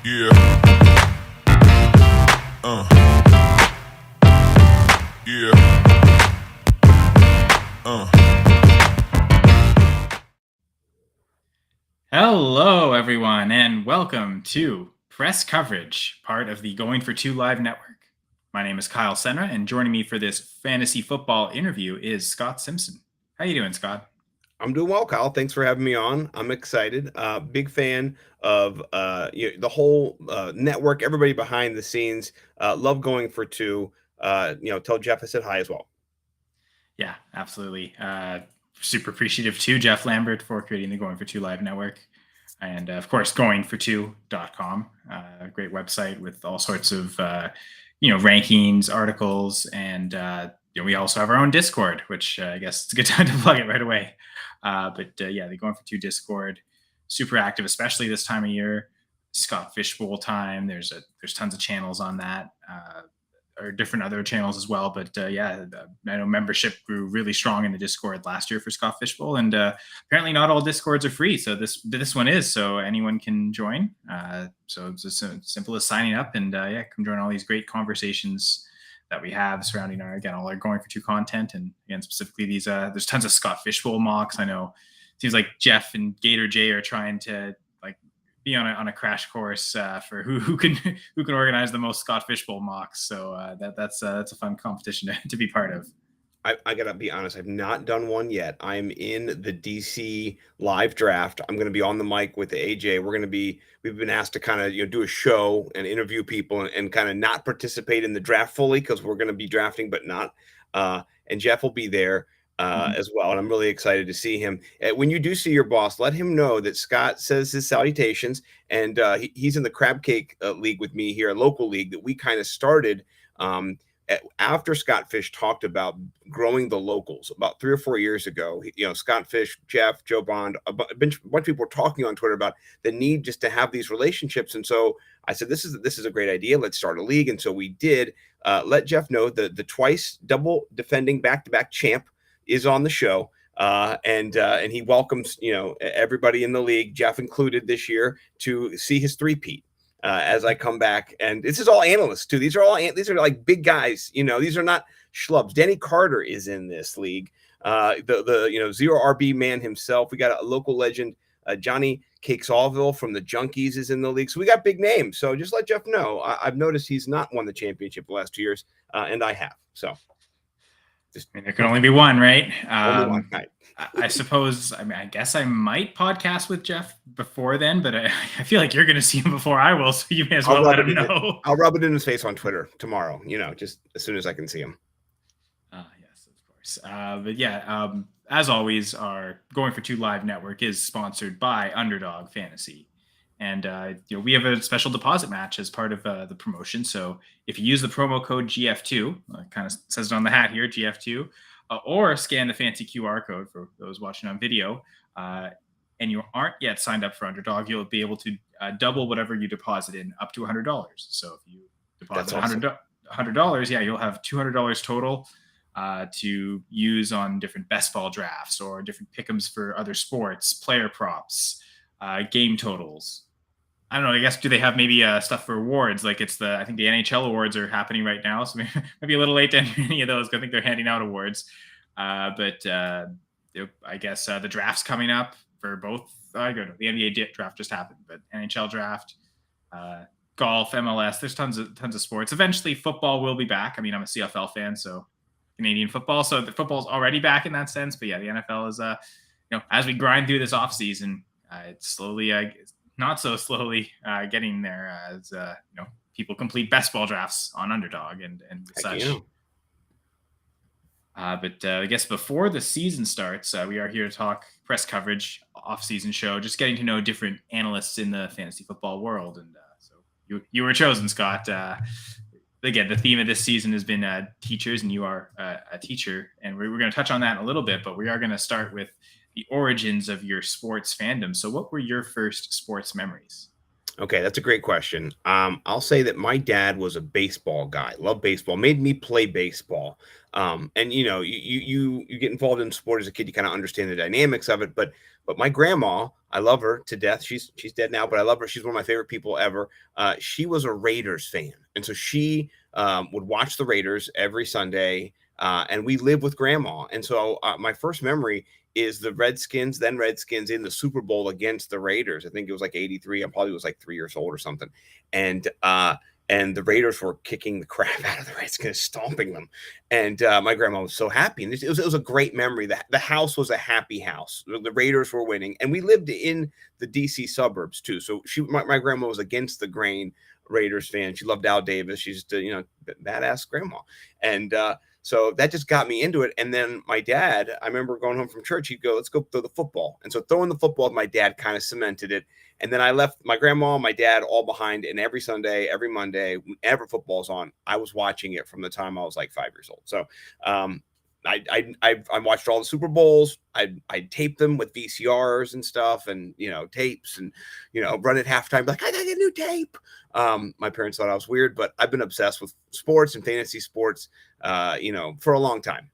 Yeah. Yeah. Hello, everyone, and welcome to Press Coverage, part of the Going for Two Live network. My name is Kyle Senra, and joining me for this fantasy football interview is Scott Simpson. How you doing, Scott? I'm doing well, Kyle. Thanks for having me on. I'm excited. Big fan of the whole network, everybody behind the scenes. Love going for two. Tell Jeff I said hi as well. Yeah, absolutely. Super appreciative to Jeff Lambert for creating the Going for Two Live network. And of course, goingfor2.com, a great website with all sorts of rankings, articles, and we also have our own Discord, which I guess it's a good time to plug it right away. The Going for Two Discord, super active, especially this time of year. Scott Fishbowl time. There's tons of channels on that. Or different other channels as well. But I know membership grew really strong in the Discord last year for Scott Fishbowl, and apparently not all Discords are free. So this one is, so anyone can join. So it's as simple as signing up and come join all these great conversations that we have surrounding all our Going for Two content, and again specifically these. There's tons of Scott Fishbowl mocks. I know it seems like Jeff and Gator J are trying to be on a crash course for who can organize the most Scott Fishbowl mocks. So that's a fun competition to be part of. I gotta be honest, I've not done one yet. I'm in the DC live draft. I'm gonna be on the mic with AJ. We've been asked to kind of do a show and interview people and kind of not participate in the draft fully because we're gonna be drafting, but not. And Jeff will be there. As well. And I'm really excited to see him. When you do see your boss, let him know that Scott says his salutations. And he's in the Crab Cake League with me here, a local league that we kind of started after Scott Fish talked about growing the locals about 3 or 4 years ago. Scott Fish, Jeff, Joe Bond, a bunch of people were talking on Twitter about the need just to have these relationships. And so I said, this is a great idea. Let's start a league. And so we did. Let Jeff know the twice double defending back-to-back champ is on the show, and he welcomes everybody in the league, Jeff included this year, to see his three-peat as I come back. And this is all analysts too. These are like big guys. These are not schlubs. Danny Carter is in this league. The zero RB man himself. We got a local legend, Johnny Cakes Allville from the Junkies is in the league. So we got big names. So just let Jeff know. I've noticed he's not won the championship the last 2 years, and I have. So. There can only be one, right? Only one, right. I suppose. I guess I might podcast with Jeff before then, but I feel like you're going to see him before I will, so you may as well let him know. I'll rub it in his face on Twitter tomorrow. Just as soon as I can see him. Yes, of course. As always, our Going for Two Live network is sponsored by Underdog Fantasy. And we have a special deposit match as part of the promotion. So if you use the promo code GF2, kind of says it on the hat here, GF2, or scan the fancy QR code for those watching on video, and you aren't yet signed up for Underdog, you'll be able to double whatever you deposit in up to $100. So if you deposit $100, you'll have $200 total to use on different best ball drafts or different pick'ems for other sports, player props, game totals. I don't know. I guess do they have maybe stuff for awards? Like I think the NHL awards are happening right now, so maybe a little late to enter any of those. I think they're handing out awards, but I guess the draft's coming up for both. I don't know. The NBA draft just happened, but NHL draft, golf, MLS. There's tons of sports. Eventually, football will be back. I mean, I'm a CFL fan, so Canadian football. So the football's already back in that sense. But yeah, the NFL is as we grind through this off season, it's slowly. Not so slowly getting there as people complete best ball drafts on Underdog and such. But I guess before the season starts, we are here to talk press coverage, off-season show, just getting to know different analysts in the fantasy football world. And so you were chosen, Scott. Again, the theme of this season has been teachers, and you are a teacher. And we're going to touch on that in a little bit, but we are going to start with the origins of your sports fandom. So what were your first sports memories? Okay, that's a great question. I'll say that my dad was a baseball guy, loved baseball, made me play baseball. And you get involved in sport as a kid, you kind of understand the dynamics of it. But my grandma, I love her to death. She's dead now, but I love her. She's one of my favorite people ever. She was a Raiders fan, and so she would watch the Raiders every Sunday. And we lived with grandma, and so my first memory is the Redskins in the Super Bowl against the Raiders. I think it was like 83. I probably was like 3 years old or something. And the Raiders were kicking the crap out of the Redskins, stomping them. And my grandma was so happy. And it was a great memory. The house was a happy house. The Raiders were winning. And we lived in the DC suburbs too. So my grandma was against the grain Raiders fan. She loved Al Davis. She's just badass grandma. And so that just got me into it. And then my dad, I remember going home from church, he'd go, let's go throw the football. And so throwing the football with my dad kind of cemented it. And then I left my grandma and my dad all behind. And every Sunday, every Monday, whenever football's on, I was watching it from the time I was like 5 years old. So I watched all the Super Bowls. I taped them with VCRs and stuff, and tapes, and run at halftime like I got a new tape. My parents thought I was weird, but I've been obsessed with sports and fantasy sports, for a long time.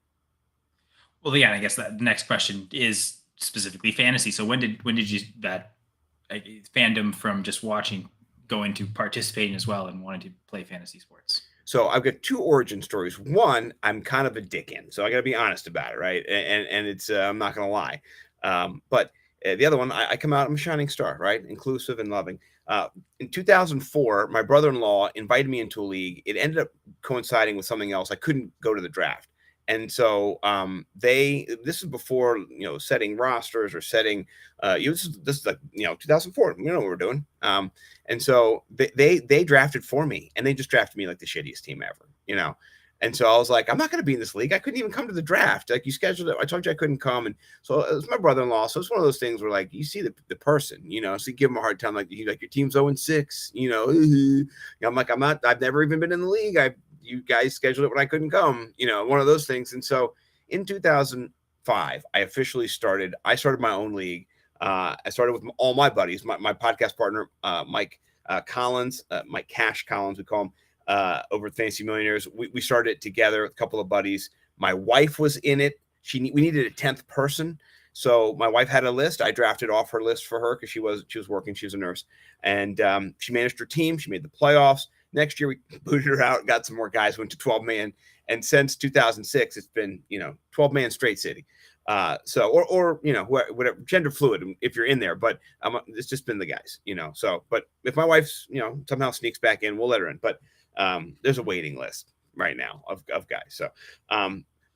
Well, yeah, I guess that the next question is specifically fantasy. So when did you that fandom from just watching go into participating as well and wanting to play fantasy sports? So I've got two origin stories. One, I'm kind of a dick in, so I got to be honest about it, right? And it's I'm not gonna lie. But the other one, I come out, I'm a shining star, right? Inclusive and loving. In 2004, my brother-in-law invited me into a league. It ended up coinciding with something else. I couldn't go to the draft. And so this is before setting rosters or setting this is like 2004. You know what we're doing. And so they drafted for me, and they just drafted me like the shittiest team ever. And so I was like, I'm not going to be in this league. I couldn't even come to the draft. Like, you scheduled it. I told you I couldn't come. And so it was my brother-in-law. So it's one of those things where, like, you see the person, so you give him a hard time. Like, your team's 0-6, I'm like, I've never even been in the league. You guys scheduled it when I couldn't come, one of those things. And so in 2005, I started my own league. I started with all my buddies, my podcast partner, Mike Collins, Mike Cash Collins, we call him, over at Fantasy Millionaires. We started it together with a couple of buddies. My wife was in it. We needed a 10th person. So my wife had a list. I drafted off her list for her because she was working. She was a nurse, and she managed her team. She made the playoffs. Next year, we booted her out, got some more guys, went to 12-man. And since 2006, it's been, 12-man straight city. Or whatever, gender fluid if you're in there, but it's just been the guys, but if my wife's, somehow sneaks back in, we'll let her in. But there's a waiting list right now of guys. So,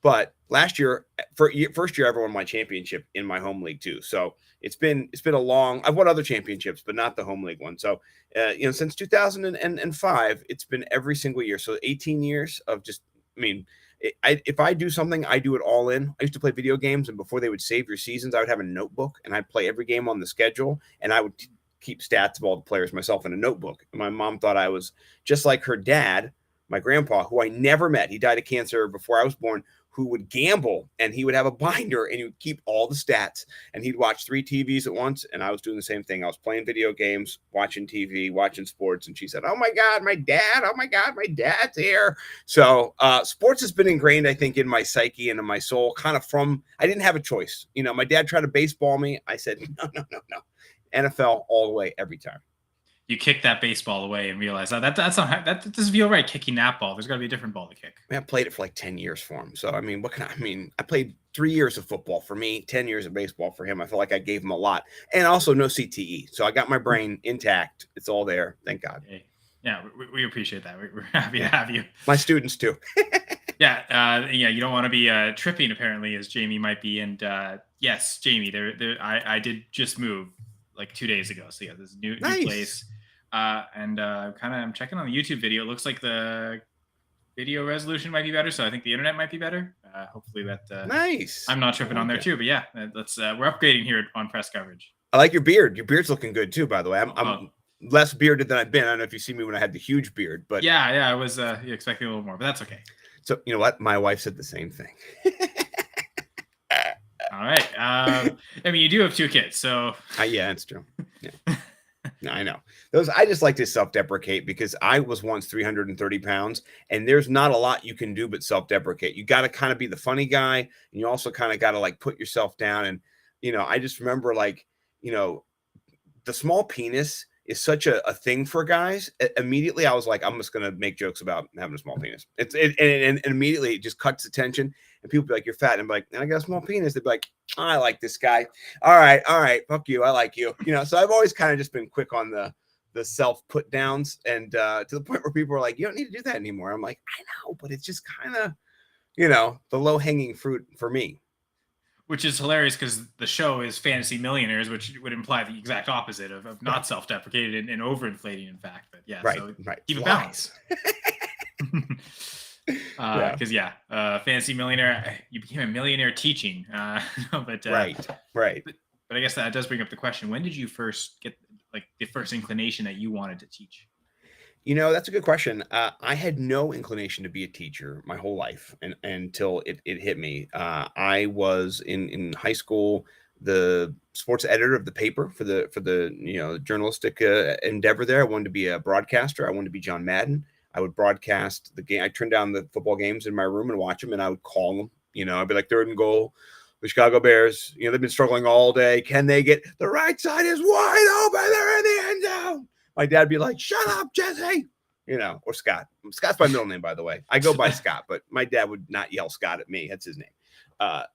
but last year, first year I ever won my championship in my home league too. So it's been I've won other championships, but not the home league one. So, since 2005, it's been every single year. So 18 years of just, if I do something, I do it all in. I used to play video games, and before they would save your seasons, I would have a notebook, and I'd play every game on the schedule, and I would keep stats of all the players myself in a notebook. And my mom thought I was just like her dad, my grandpa, who I never met. He died of cancer before I was born, who would gamble, and he would have a binder, and he would keep all the stats, and he'd watch 3 TVs at once. And I was doing the same thing. I was playing video games, watching TV, watching sports. And she said, oh my God, my dad. Oh my God, my dad's here. So sports has been ingrained, I think, in my psyche and in my soul, kind of I didn't have a choice. My dad tried to baseball me. I said, no. NFL all the way, every time. You kick that baseball away and realize that doesn't feel right. Kicking that ball, there's got to be a different ball to kick. I played it for like 10 years for him. So I played 3 years of football for me, 10 years of baseball for him. I feel like I gave him a lot, and also no CTE. So I got my brain intact. It's all there. Thank God. Hey. Yeah, we appreciate that. We're happy to have you. My students too. Yeah. You don't want to be tripping, apparently, as Jamie might be. And yes, Jamie, I did just move like 2 days ago. So yeah, this new place. I'm checking on the YouTube video. It looks like the video resolution might be better, so I think the internet might be better. Hopefully that nice. I'm not tripping on there too, but yeah, let's we're upgrading here on Press Coverage. I like your beard. Your beard's looking good too, by the way. I'm less bearded than I've been. I don't know if you see me when I had the huge beard, but yeah, I was expecting a little more, but that's okay. So you know what? My wife said the same thing. All right. You do have 2 kids, so yeah, that's true. Yeah. I know those. I just like to self-deprecate because I was once 330 pounds, and there's not a lot you can do but self-deprecate. You got to kind of be the funny guy, and you also kind of got to like put yourself down. And I just remember like you know the small penis is such a thing for guys. Immediately, I was like, I'm just gonna make jokes about having a small penis. And immediately it just cuts the tension, and people be like, "You're fat," and I'm like, "I got a small penis." They'd be like, "I like this guy. All right, fuck you. I like you." So I've always kind of just been quick on the self put downs, and to the point where people are like, "You don't need to do that anymore." I'm like, I know, but it's just kind of the low hanging fruit for me. Which is hilarious because the show is Fantasy Millionaires, which would imply the exact opposite of Right, not self-deprecating and overinflating, in fact. But yeah, right, so right. keep a Lies. balance. Yeah. Because Fantasy Millionaire, you became a millionaire teaching. But Right. Right. but I guess that does bring up the question: when did you first get like the first inclination that you wanted to teach? That's a good question. I had no inclination to be a teacher my whole life, and until it hit me. I was in high school the sports editor of the paper for the journalistic endeavor there. I wanted to be a broadcaster. I wanted to be John Madden. I would broadcast the game. I turned down the football games in my room and watch them, and I would call them. I'd be like, third and goal. The Chicago Bears, they've been struggling all day. Can they get the right side is wide open? They're in the end zone. My dad'd be like, "Shut up, Jesse," or Scott. Scott's my middle name, by the way. I go by Scott, but my dad would not yell Scott at me. That's his name.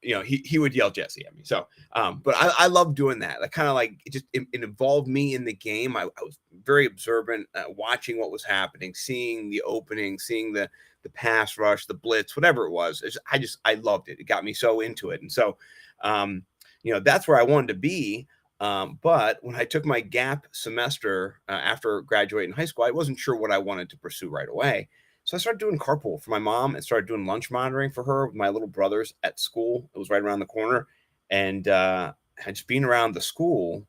He would yell Jesse at me. So, but I love doing that. That kind of like it involved me in the game. I was very observant, watching what was happening, seeing the opening, seeing the pass rush, the blitz, whatever it was. I loved it. It got me so into it, and so, that's where I wanted to be. But when I took my gap semester after graduating high school, I wasn't sure what I wanted to pursue right away. So I started doing carpool for my mom and started doing lunch monitoring for her with my little brothers at school. It was right around the corner. And just being around the school,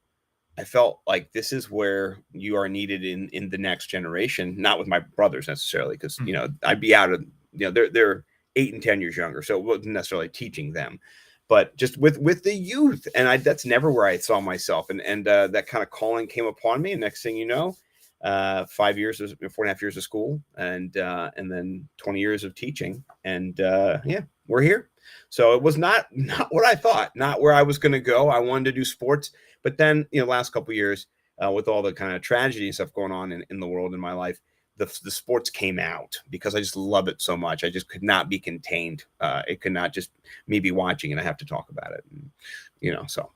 I felt like this is where you are needed in the next generation, not with my brothers necessarily, because, I'd be out of, they're 8 and 10 years younger. So it wasn't necessarily teaching them, but just with the youth. And that's never where I saw myself. And that kind of calling came upon me. And next thing you know, 5 years, 4.5 years of school, and then 20 years of teaching. And yeah, we're here. So it was not what I thought, not where I was going to go. I wanted to do sports, but then, last couple of years, with all the kind of tragedy and stuff going on in the world in my life, the sports came out because I just love it so much. I just could not be contained. It could not just me be watching and I have to talk about it. And, so.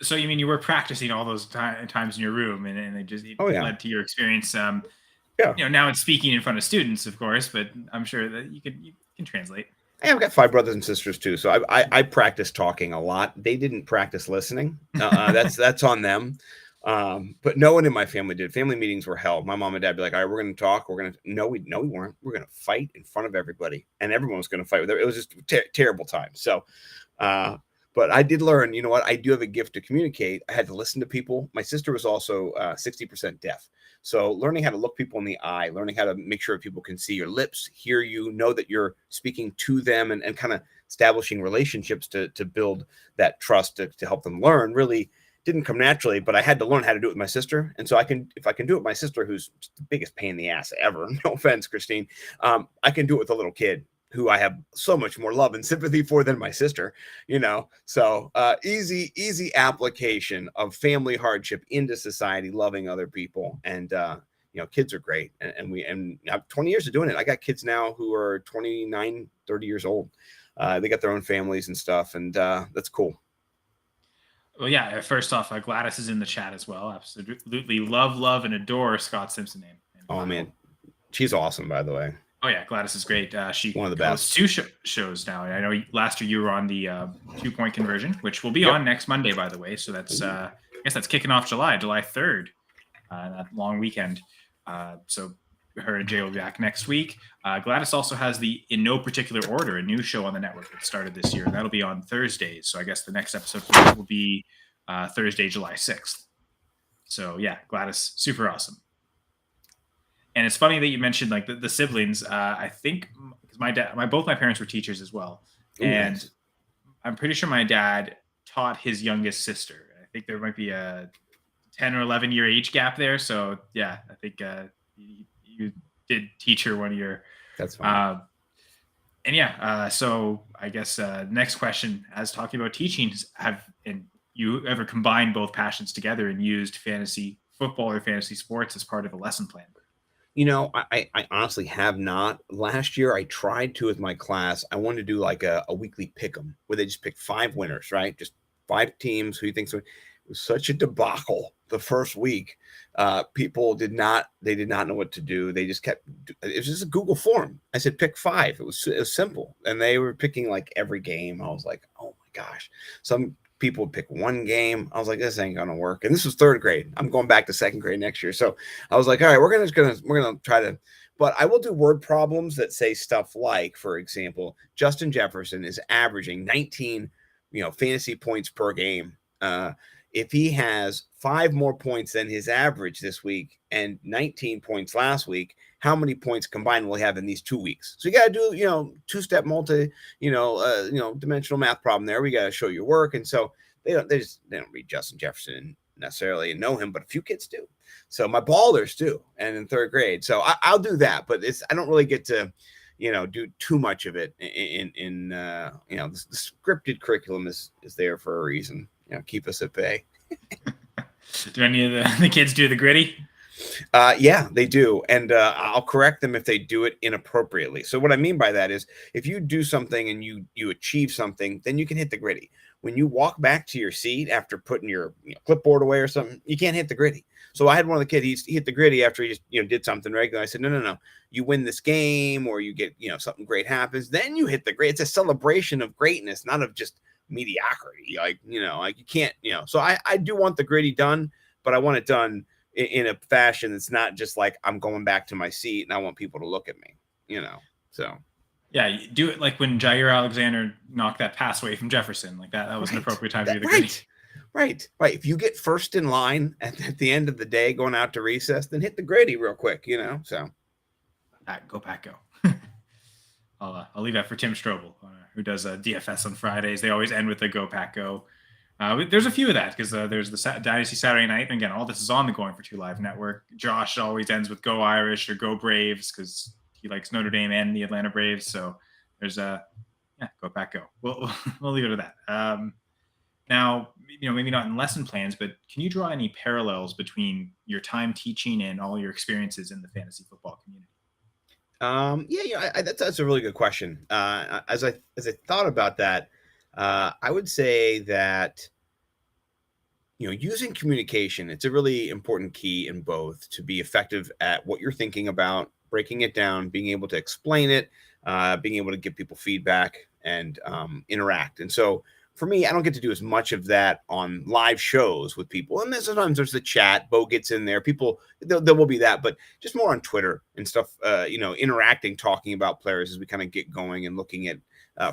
So you mean you were practicing all those times in your room, and it Oh yeah. led to your experience? Yeah. Now it's speaking in front of students, of course, but I'm sure that you can translate. I've got 5 brothers and sisters too, so I practice talking a lot. They didn't practice listening. That's on them. But no one in my family did. Family meetings were held. My mom and dad be like, "All right, we're going to talk. We're going to." No, we weren't. We're going to fight in front of everybody, and everyone was going to fight with it. It was just terrible time. So, but I did learn. You know what? I do have a gift to communicate. I had to listen to people. My sister was also 60% deaf. So learning how to look people in the eye, learning how to make sure people can see your lips, hear you, know that you're speaking to them, and kind of establishing relationships to build that trust to help them learn really didn't come naturally, but I had to learn how to do it with my sister. And so if I can do it with my sister, who's the biggest pain in the ass ever, no offense, Christine, I can do it with a little kid who I have so much more love and sympathy for than my sister, So easy application of family hardship into society, loving other people. And, kids are great. And I have 20 years of doing it. I got kids now who are 29, 30 years old. They got their own families and stuff. And that's cool. Well, yeah. First off, Gladys is in the chat as well. Absolutely love, and adore Scott Simpson name. Oh man, she's awesome, by the way. Oh yeah, Gladys is great. She one of the best. 2 shows now. I know last year you were on the 2-point conversion, which will be on next Monday, by the way. So that's I guess that's kicking off July 3rd, that long weekend. So her and Jay will be back next week. Gladys also has the In No Particular Order, a new show on the network that started this year, and that'll be on Thursdays. So I guess the next episode will be Thursday, July 6th. So yeah, Gladys, super awesome. And it's funny that you mentioned like the siblings. I think because both my parents were teachers as well, and nice. I'm pretty sure my dad taught his youngest sister. I think there might be a 10 or 11 year age gap there. So yeah, I think you did teach her one of your. That's fine. Uh, and yeah, so I guess next question, as talking about teaching, have and you ever combined both passions together and used fantasy football or fantasy sports as part of a lesson plan? I honestly have not. Last year, I tried to with my class. I wanted to do like a weekly pick 'em where they just pick 5 winners, right? Just 5 teams. Who you think's? It was such a debacle the first week. People did not know what to do. They just kept. It was just a Google form. I said pick 5. It was simple, and they were picking like every game. I was like, oh my gosh. Some people would pick one game. I was like, this ain't gonna work. And this was 3rd grade. I'm going back to 2nd grade next year. So I was like, all right, we're gonna try to, but I will do word problems that say stuff like, for example, Justin Jefferson is averaging 19, fantasy points per game. If he has 5 more points than his average this week and 19 points last week, how many points combined will he have in these 2 weeks? So you got to do, 2-step dimensional math problem there. We got to show your work. And so they don't read Justin Jefferson necessarily and know him, but a few kids do. So my ballers do. And in 3rd grade. So I'll do that, but I don't really get to, do too much of it in the scripted curriculum is there for a reason. Keep us at bay. Do any of the kids do the gritty? Yeah, they do. And I'll correct them if they do it inappropriately. So what I mean by that is if you do something and you achieve something, then you can hit the gritty. When you walk back to your seat after putting your clipboard away or something, you can't hit the gritty. So I had one of the kids, he hit the gritty after he just, did something regular. I said, no. You win this game or you get, something great happens. Then you hit the gritty. It's a celebration of greatness, not of just mediocrity. Like you can't, so I do want the gritty done, but I want it done in a fashion that's not just like I'm going back to my seat and I want people to look at me, so. Yeah, you do it like when Jair Alexander knocked that pass away from Jefferson. Like that was an appropriate time to do the gritty. Right. If you get first in line at the end of the day going out to recess, then hit the gritty real quick, so. Go Pack, go. I'll leave that for Tim Strobel, who does DFS on Fridays. They always end with the Go Pack, go. There's a few of that because there's the Dynasty Saturday Night. And again, all this is on the Going for Two Live network. Josh always ends with Go Irish or Go Braves because he likes Notre Dame and the Atlanta Braves. So there's Go Pack, go. We'll leave it at that. Now, maybe not in lesson plans, but can you draw any parallels between your time teaching and all your experiences in the fantasy football community? That's a really good question. As I thought about that, I would say that using communication, it's a really important key in both to be effective at what you're thinking about, breaking it down, being able to explain it, being able to give people feedback and interact. And so for me, I don't get to do as much of that on live shows with people. And then sometimes there's the chat. Bo gets in there. People, there will be that, but just more on Twitter and stuff, interacting, talking about players as we kind of get going and looking at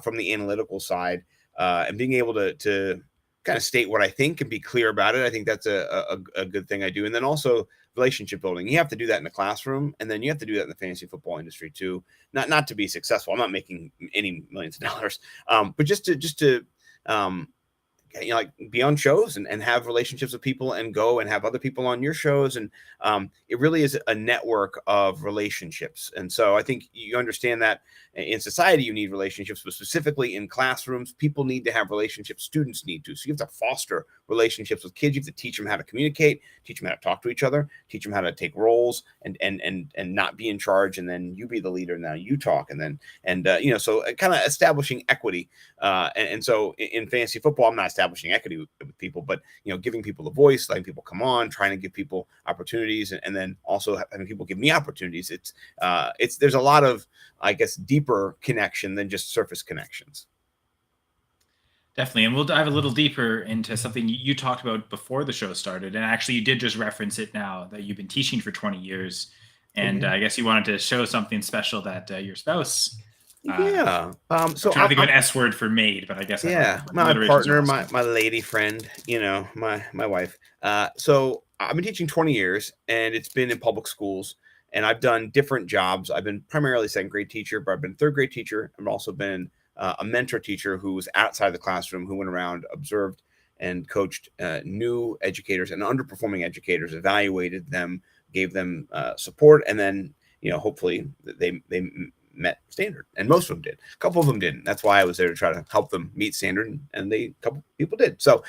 from the analytical side and being able to kind of state what I think and be clear about it. I think that's a good thing I do. And then also relationship building. You have to do that in the classroom, and then you have to do that in the fantasy football industry too. Not to be successful. I'm not making any millions of dollars, but just to like be on shows and have relationships with people and go and have other people on your shows. And it really is a network of relationships. And so I think you understand that in society, you need relationships, but specifically in classrooms, people need to have relationships. Students need to. So you have to foster relationships with kids. You have to teach them how to communicate, teach them how to talk to each other, teach them how to take roles and not be in charge. And then you be the leader. Now you talk. So kind of establishing equity. And so in fantasy football, I'm not establishing equity with people, but giving people a voice, letting people come on, trying to give people opportunities, and then also having people give me opportunities. There's a lot of, I guess, deeper connection than just surface connections. Definitely. And we'll dive a little deeper into something you talked about before the show started. And actually, you did just reference it now that you've been teaching for 20 years. And I guess you wanted to show something special that your spouse. So I'm trying to think of an S word for maid, but I guess my partner, my lady friend, my wife. So I've been teaching 20 years, and it's been in public schools, and I've done different jobs. I've been primarily 2nd grade teacher, but I've been 3rd grade teacher. I've also been a mentor teacher who was outside the classroom, who went around, observed, and coached new educators and underperforming educators, evaluated them, gave them support, and then hopefully they met standard, and most of them did. A couple of them didn't. That's why I was there to try to help them meet standard, and a couple people did. So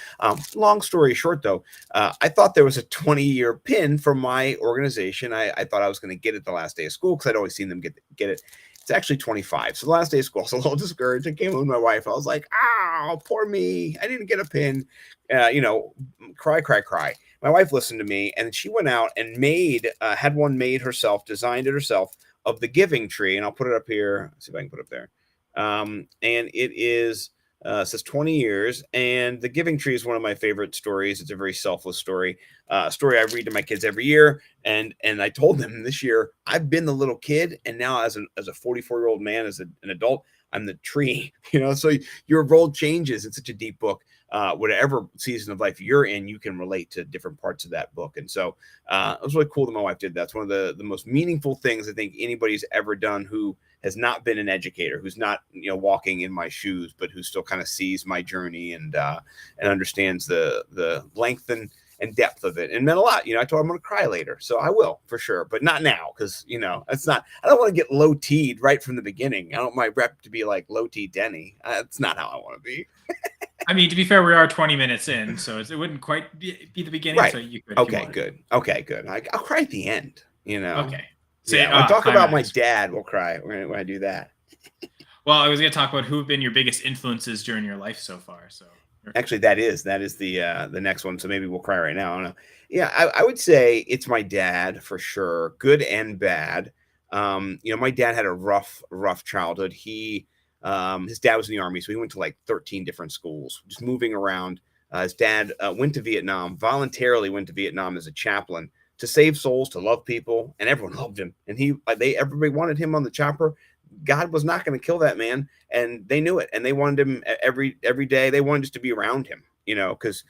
long story short, though, I thought there was a 20-year pin for my organization. I thought I was going to get it the last day of school because I'd always seen them get it. It's actually 25. So the last day of school, I was a little discouraged. I came home with my wife. I was like, "Oh, poor me! I didn't get a pin." Cry, cry, cry. My wife listened to me, and she went out and had one made herself, designed it herself, of the giving tree. And I'll put it up here. Let's see if I can put it up there. And it is says 20 years. And the giving tree is one of my favorite stories. It's a very selfless story. Story I read to my kids every year. And I told them this year, I've been the little kid, and now as a 44-year-old man, as an adult, I'm the tree. So your role changes. It's such a deep book. Whatever season of life you're in, you can relate to different parts of that book. And so it was really cool that my wife did that. It's one of the most meaningful things I think anybody's ever done who has not been an educator, who's not walking in my shoes, but who still kind of sees my journey and understands the length and depth of it, and meant a lot. I told her I'm going to cry later, so I will for sure, but not now, because it's not. I don't want to get low teed right from the beginning. I don't want my rep to be like low T Denny. That's not how I want to be. I mean, to be fair, we are 20 minutes in, so it wouldn't quite be the beginning. Right. So you could. Okay, good. Okay, good. I'll cry at the end. Okay. So when I talk about my dad, we'll cry when I do that. Well, I was going to talk about who have been your biggest influences during your life so far. So actually, that is the next one. So maybe we'll cry right now. I don't know. Yeah, I would say it's my dad for sure, good and bad. My dad had a rough childhood. His dad was in the Army, so he went to like 13 different schools, just moving around. His dad went to Vietnam, voluntarily went to Vietnam as a chaplain to save souls, to love people, and everyone loved him. And everybody wanted him on the chopper. God was not going to kill that man, and they knew it, and they wanted him every day. They wanted just to be around him, because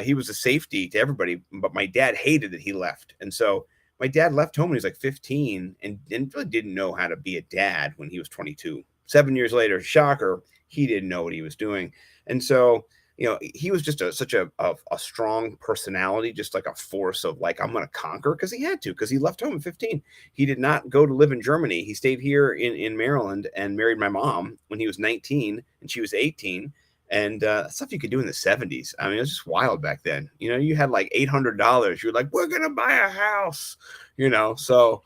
he was a safety to everybody. But my dad hated that he left, and so my dad left home when he was like 15, and really didn't know how to be a dad when he was 22. 7 years later, shocker, he didn't know what he was doing, and so he was just such a strong personality, just like a force of like, I'm going to conquer, because he had to, because he left home at 15. He did not go to live in Germany. He stayed here in Maryland and married my mom when he was 19 and she was 18. And stuff you could do in the 70s. I mean, it was just wild back then. You had like $800. You're like, we're going to buy a house, so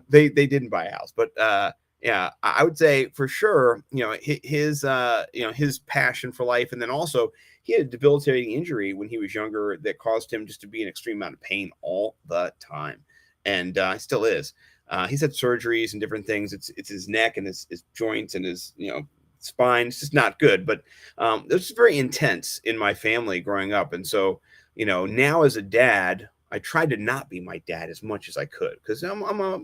they didn't buy a house. But yeah, I would say for sure, his passion for life. And then also he had a debilitating injury when he was younger that caused him just to be in extreme amount of pain all the time. And still is. He's had surgeries and different things. It's his neck and his joints and his, spine. It's just not good. But it was very intense in my family growing up. And so, now as a dad, I tried to not be my dad as much as I could, because I'm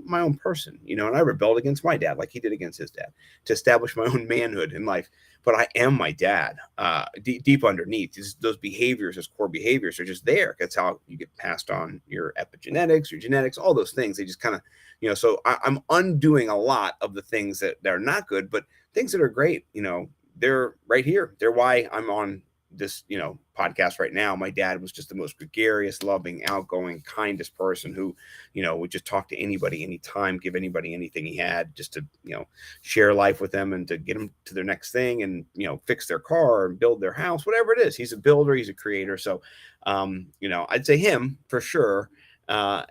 my own person, and I rebelled against my dad like he did against his dad to establish my own manhood in life. But I am my dad deep underneath. Those behaviors, those core behaviors are just there. That's how you get passed on your epigenetics, your genetics, all those things. They just kind of, so I'm undoing a lot of the things that are not good, but things that are great, they're right here. They're why I'm on this, podcast right now. My dad was just the most gregarious, loving, outgoing, kindest person who, would just talk to anybody, anytime, give anybody anything he had, just to, share life with them and to get them to their next thing and, fix their car and build their house, whatever it is. He's a builder, he's a creator. So, I'd say him for sure. Not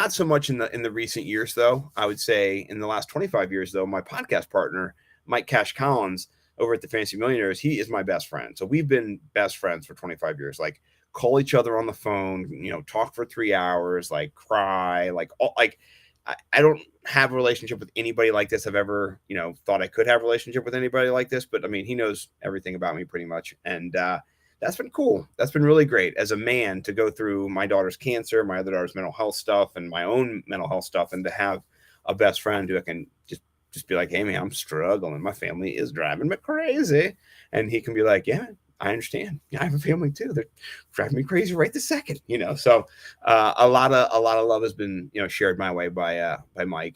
so much in the recent years, though. I would say in the last 25 years, though, my podcast partner, Mike Cash Collins, over at the Fantasy Millionaires, he is my best friend. So we've been best friends for 25 years. Like, call each other on the phone, talk for 3 hours, like cry, I don't have a relationship with anybody like this. I've ever, thought I could have a relationship with anybody like this, but I mean, he knows everything about me pretty much. And that's been cool. That's been really great as a man to go through my daughter's cancer, my other daughter's mental health stuff, and my own mental health stuff, and to have a best friend who I can just be like, hey man, I'm struggling. My family is driving me crazy. And he can be like, yeah, I understand. I have a family too. They're driving me crazy right this second, So a lot of love has been, shared my way by Mike.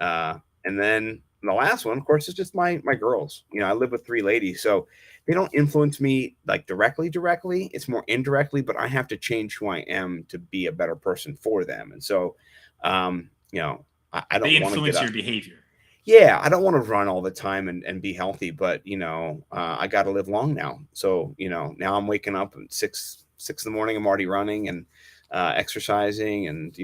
And then the last one, of course, is just my girls. I live with 3 ladies. So they don't influence me like directly. It's more indirectly, but I have to change who I am to be a better person for them. And so, you know, I They don't want to get influence up. your behavior. Yeah, I don't want to run all the time and be healthy, but I got to live long now. So, now I'm waking up at six in the morning. I'm already running and exercising, and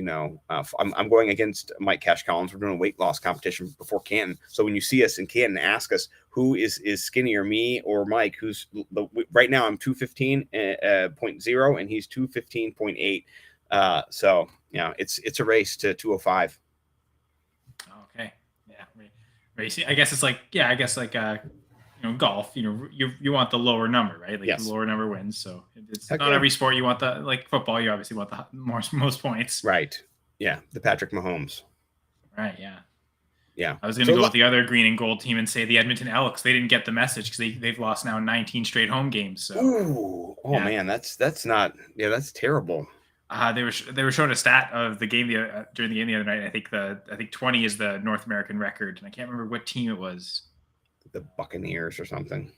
I'm going against Mike Cash Collins. We're doing a weight loss competition before Canton. So when you see us in Canton, ask us who is skinnier, me or Mike. Who's right now? I'm 215.0 and he's 215.8. So it's a race to 205. Okay. Yeah. Racing. I guess it's like, yeah, I guess like golf, you want the lower number, right? Like Yes. the lower number wins. So it's Heck not yeah. every sport you want the, like football, you obviously want the most points. Right. Yeah. The Patrick Mahomes. Right. Yeah. Yeah. I was going to go with the other green and gold team and say the Edmonton Elks. They didn't get the message because they've lost now 19 straight home games. So, ooh, oh yeah. man, that's not. Yeah, that's terrible. They were showing a stat of the game during the game the other night. I think 20 is the North American record, and I can't remember what team it was. The Buccaneers or something.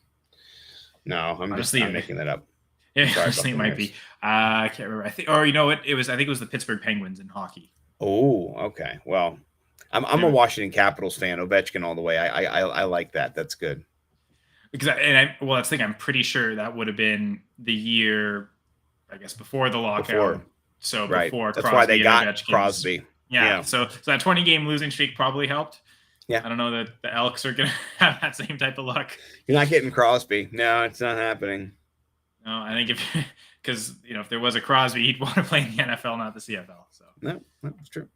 No, I'm making that up. Yeah, honestly, it might be. I can't remember. I think, or you know what? It was. I think it was the Pittsburgh Penguins in hockey. Oh, okay. Well, I'm a Washington Capitals fan. Ovechkin all the way. I like that. That's good. Because that's the thing. I'm pretty sure that would have been the year, I guess, before the lockout. So right. Before that's Crosby why they got Ovechkin's. Crosby. Yeah. So that 20 game losing streak probably helped. Yeah. I don't know that the Elks are gonna have that same type of luck. You're not getting Crosby. No, it's not happening. No, I think because if there was a Crosby, he'd want to play in the NFL, not the CFL. So no, that's true.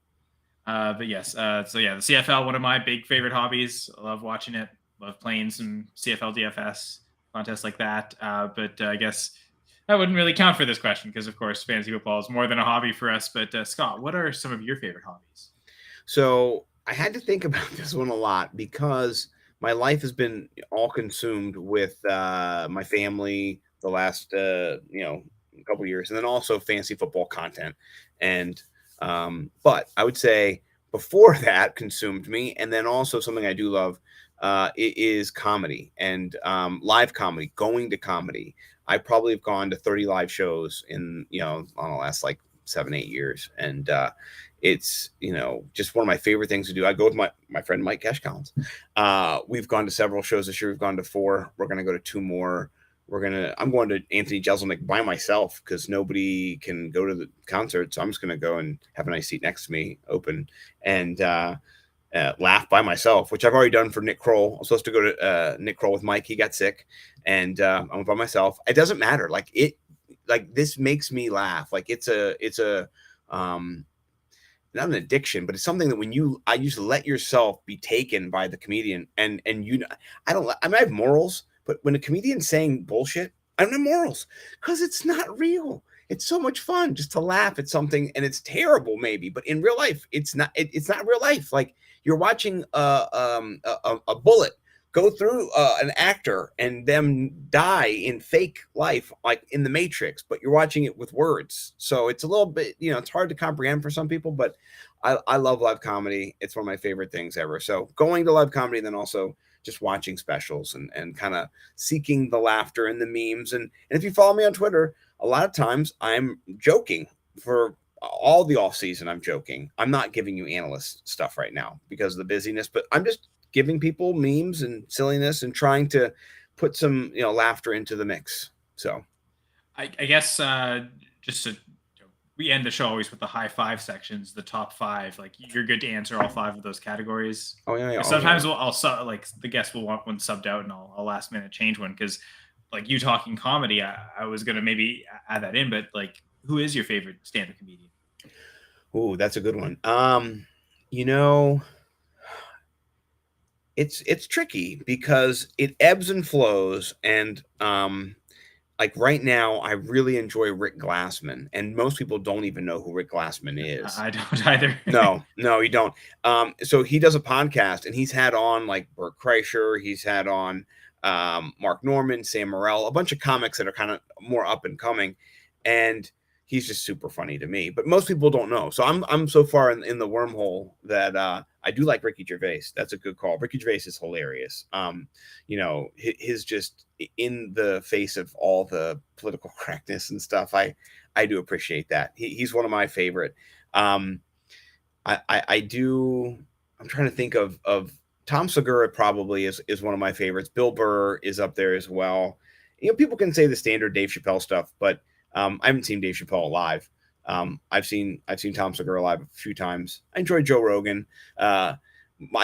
But yes, so yeah, the CFL, one of my big favorite hobbies. I love watching it. Love playing some CFL DFS contests like that. But I guess that wouldn't really count for this question because, of course, fantasy football is more than a hobby for us. But Scott, what are some of your favorite hobbies? So I had to think about this one a lot because my life has been all consumed with my family the last couple of years, and then also fantasy football content. And but I would say before that consumed me, and then also something I do love it is comedy and live comedy, going to comedy. I probably have gone to 30 live shows in on the last like 7-8 years, and it's just one of my favorite things to do. I go with my friend Mike Cash Collins. We've gone to several shows this year. We've gone to 4. We're going to go to 2 more. I'm going to Anthony Jeselnik by myself because nobody can go to the concert. So I'm just going to go and have a nice seat next to me, open, and laugh by myself, which I've already done for Nick Kroll. I'm supposed to go to Nick Kroll with Mike. He got sick, and I'm by myself. It doesn't matter. Like this makes me laugh. Like it's a not an addiction, but it's something that I used to let yourself be taken by the comedian, and I have morals, but when a comedian's saying bullshit, I don't have morals because it's not real. It's so much fun just to laugh at something, and it's terrible maybe, but in real life, it's not real life. Like you're watching a bullet go through an actor and them die in fake life, like in the Matrix, but you're watching it with words. So it's a little bit, it's hard to comprehend for some people, but I love live comedy. It's one of my favorite things ever. So going to live comedy, and then also just watching specials and kind of seeking the laughter and the memes. And if you follow me on Twitter, a lot of times I'm joking for all the off season. I'm joking. I'm not giving you analyst stuff right now because of the busyness, but I'm just giving people memes and silliness and trying to put some laughter into the mix. So I guess just to we end the show always with the high 5 sections, the top 5. Like you're good to answer all 5 of those categories. Oh yeah. Sometimes I'll like the guest will want one subbed out, and I'll last minute change one because like you talking comedy, I was gonna maybe add that in, but like who is your favorite stand-up comedian? Oh, that's a good one. It's tricky because it ebbs and flows, and like right now I really enjoy Rick Glassman, and most people don't even know who Rick Glassman is. I don't either. no you don't. So he does a podcast, and he's had on like Bert Kreischer, he's had on Mark Norman, Sam Morril, a bunch of comics that are kind of more up and coming, and he's just super funny to me, but most people don't know. So I'm so far in the wormhole that I do like Ricky Gervais. That's a good call. Ricky Gervais is hilarious. His just in the face of all the political correctness and stuff. I do appreciate that. He's one of my favorite. Um, I do. I'm trying to think of Tom Segura probably is one of my favorites. Bill Burr is up there as well. People can say the standard Dave Chappelle stuff, but I haven't seen Dave Chappelle live. I've seen Tom Segura live a few times. I enjoy Joe Rogan. I'd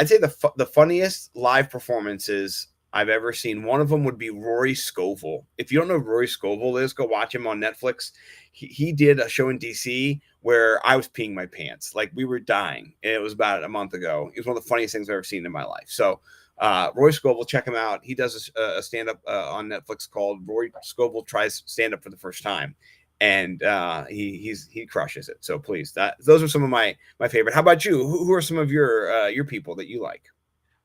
say the funniest live performances I've ever seen. One of them would be Rory Scovel. If you don't know who Rory Scovel is, go watch him on Netflix. He did a show in DC where I was peeing my pants. Like, we were dying. And it was about a month ago. It was one of the funniest things I've ever seen in my life. So Rory Scovel, check him out. He does a stand-up on Netflix called Rory Scovel Tries Stand-Up for the First Time. And he crushes it. So please, those are some of my favorite. How about you? Who are some of your people that you like?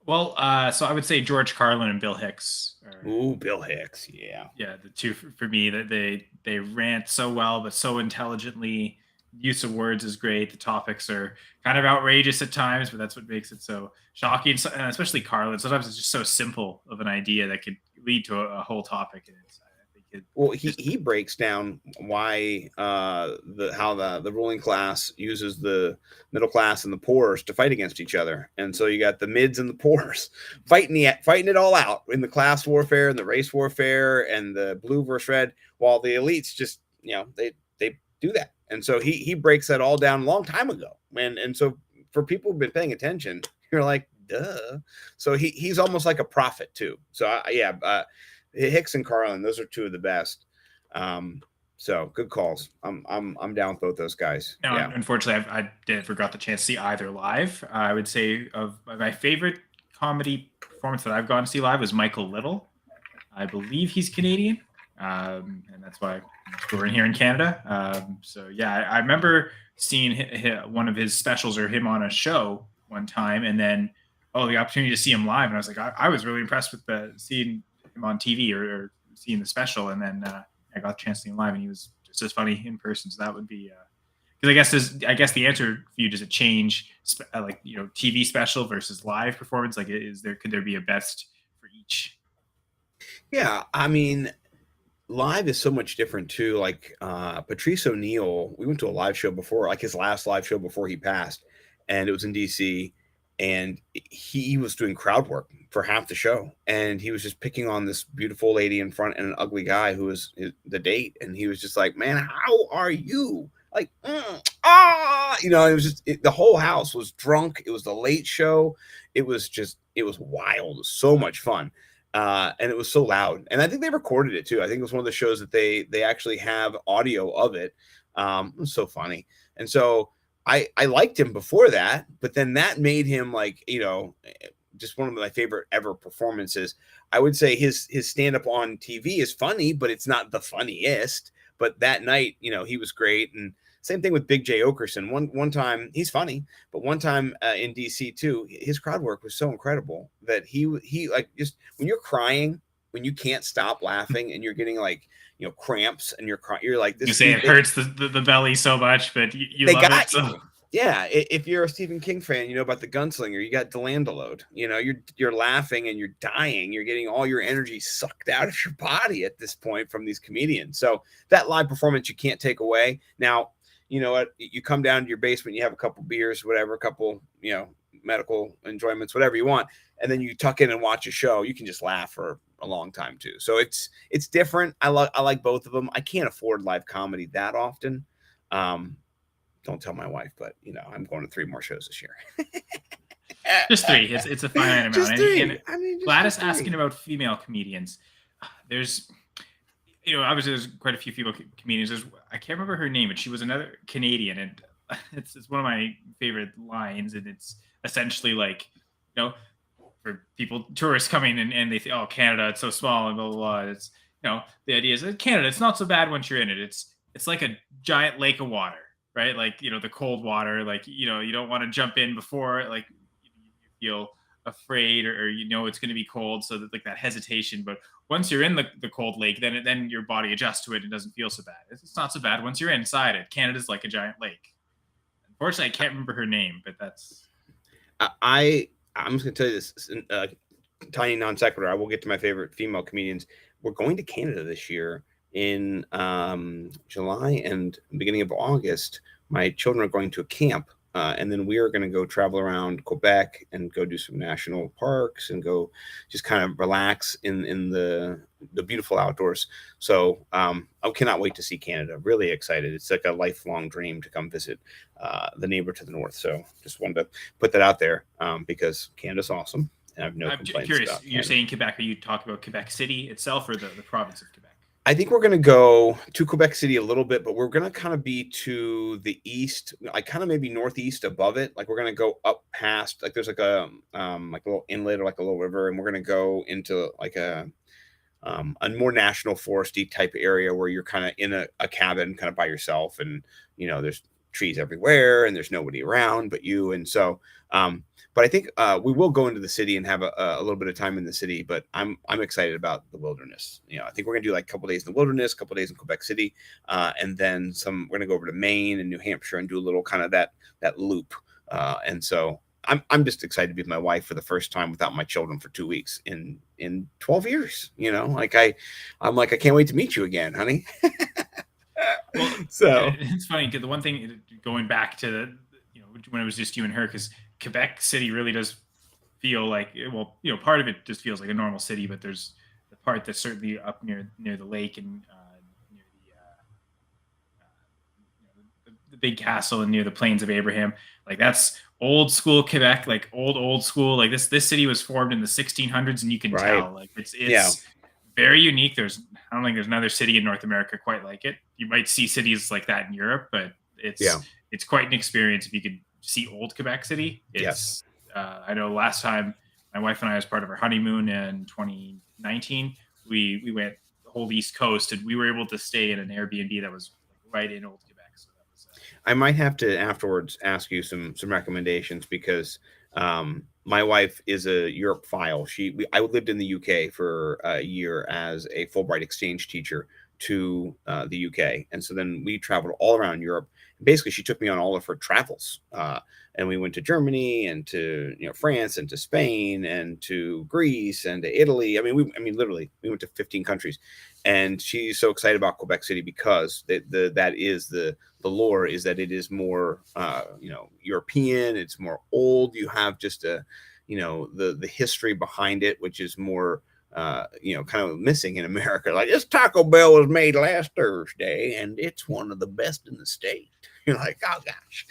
Well, so I would say George Carlin and Bill Hicks. Ooh, Bill Hicks, yeah. Yeah, the two for me, that they rant so well, but so intelligently. Use of words is great. The topics are kind of outrageous at times, but that's what makes it so shocking. So, and especially Carlin. Sometimes it's just so simple of an idea that could lead to a whole topic. And I think Well, he breaks down why the ruling class uses the middle class and the poor's to fight against each other, and so you got the mids and the poor's fighting it all out in the class warfare and the race warfare and the blue versus red, while the elites just they do that, and so he breaks that all down a long time ago, and so for people who've been paying attention, you're like, duh. So he's almost like a prophet too. So Hicks and Carlin, those are two of the best. So good calls. I'm down with both those guys. now, Yeah. unfortunately, I forgot the chance to see either live. I would say of my favorite comedy performance that I've gone to see live was Michael Little. I believe he's Canadian, and that's why we're in here in Canada. So yeah, I remember seeing one of his specials or him on a show one time, and then the opportunity to see him live, and I was like, I was really impressed with seeing him on TV or seeing the special, and then I got the chance to see him live, and he was just as funny in person. So that would be because I guess the answer for you, does it change TV special versus live performance? Like, could there be a best for each? Yeah, I mean, live is so much different too. Like Patrice O'Neill, we went to a live show before, like his last live show before he passed, and it was in DC, and he was doing crowd work for half the show, and he was just picking on this beautiful lady in front and an ugly guy who was the date, and he was just like, man, how are you? Like, it was just the whole house was drunk. It was the late show. It was wild. It was so much fun. And it was so loud, and I think they recorded it too. I think it was one of the shows that they actually have audio of it. It was so funny, and so I liked him before that, but then that made him just one of my favorite ever performances. I would say his stand up on TV is funny, but it's not the funniest. But that night, he was great, and same thing with Big J Okerson. One time, he's funny, but one time in DC too, his crowd work was so incredible that he like, just when you're crying, when you can't stop laughing and you're getting cramps and you're like this. You say it hurts the belly so much, but you they love got it. So. You. Yeah, if you're a Stephen King fan, you know about the Gunslinger. You got Delandalode. You're laughing and you're dying. You're getting all your energy sucked out of your body at this point from these comedians. So that live performance you can't take away. Now, you know what? You come down to your basement, you have a couple beers, whatever, a couple, medical enjoyments, whatever you want, and then you tuck in and watch a show. You can just laugh for a long time too. So it's different. I like both of them. I can't afford live comedy that often. Don't tell my wife, but I'm going to 3 more shows this year. Just 3. It's a finite amount. Just 3. And Gladys asking about female comedians. There's, obviously there's quite a few female comedians. I can't remember her name, but she was another Canadian, and it's one of my favorite lines. And it's essentially like, for people, tourists coming and they think, oh, Canada, it's so small and blah, blah, blah. It's, the idea is that Canada, it's not so bad once you're in it. It's like a giant lake of water. Right, like the cold water, like you don't want to jump in before, like you feel afraid or it's going to be cold, so that that hesitation. But once you're in the cold lake, then your body adjusts to it and doesn't feel so bad. It's not so bad once you're inside it. Canada's like a giant lake. Unfortunately, I can't remember her name, but that's. I'm just gonna tell you this tiny non sequitur. I will get to my favorite female comedians. We're going to Canada this year in July and beginning of August. My children are going to a camp, and then we are going to go travel around Quebec and go do some national parks and go just kind of relax in the beautiful outdoors. So I cannot wait to see Canada. Really excited. It's like a lifelong dream to come visit the neighbor to the north. So just wanted to put that out there because Canada's awesome. And I have no I'm complaints curious. about You're Canada. saying Quebec? Are you talking about Quebec City itself, or the province of Quebec? I think we're going to go to Quebec City a little bit, but we're going to kind of be to the east, like kind of maybe northeast above it. Like we're going to go up past, like there's like a little inlet or like a little river, and we're going to go into like a more national foresty type area where you're kind of in a cabin kind of by yourself, and there's trees everywhere and there's nobody around but you. And so but I think we will go into the city and have a little bit of time in the city, but I'm excited about the wilderness. I think we're gonna do like a couple days in the wilderness, a couple days in Quebec City, and then we're gonna go over to Maine and New Hampshire and do a little kind of that loop. And so I'm just excited to be with my wife for the first time without my children for 2 weeks in 12 years. Like I'm like, I can't wait to meet you again, honey. Well, so it's funny because the one thing going back to when it was just you and her, because Quebec City really does feel like, well, part of it just feels like a normal city, but there's the part that's certainly up near the lake and near the big castle and near the plains of Abraham. Like that's old school Quebec, like old school. Like this city was formed in the 1600s, and you can right, tell like it's yeah, very unique. I don't think there's another city in North America quite like it. You might see cities like that in Europe, but yeah, it's quite an experience if you could see old Quebec City. yes. It's I know last time my wife and I, as part of our honeymoon in 2019, we went the whole East Coast, and we were able to stay in an Airbnb that was like right in old Quebec. So that was I might have to afterwards ask you some recommendations because my wife is a Europe file. I lived in the UK for a year as a Fulbright exchange teacher to the UK, and so then we traveled all around Europe. Basically, she took me on all of her travels, and we went to Germany and to France and to Spain and to Greece and to Italy. I mean, literally, we went to 15 countries, and she's so excited about Quebec City because that is the lore is that it is more European. It's more old. You have just the history behind it, which is more kind of missing in America. Like this Taco Bell was made last Thursday, and it's one of the best in the state. You're like, oh gosh.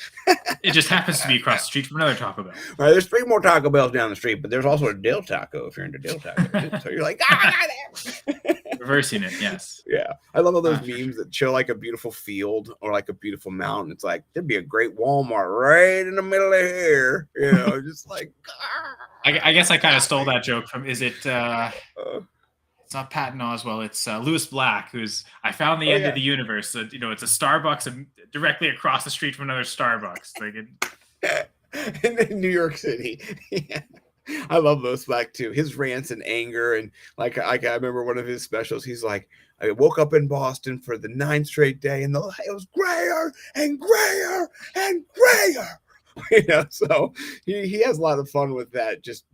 it just happens to be across the street from another Taco Bell. Right, there's 3 more Taco Bells down the street, but there's also a Del Taco if you're into Del Taco. So you're like, reversing it, yes. Yeah, I love all those memes that show like a beautiful field or like a beautiful mountain. It's like there'd be a great Walmart right in the middle of here, just like. I guess I kind of stole that joke from. Is it? It's not Patton Oswalt. It's Lewis Black, who's I found the end of the universe. So, it's a Starbucks directly across the street from another Starbucks. In New York City. Yeah. I love Lewis Black too. His rants and anger, and like I remember one of his specials. He's like, I woke up in Boston for the 9th straight day, and it was grayer and grayer and grayer. So he has a lot of fun with that. Just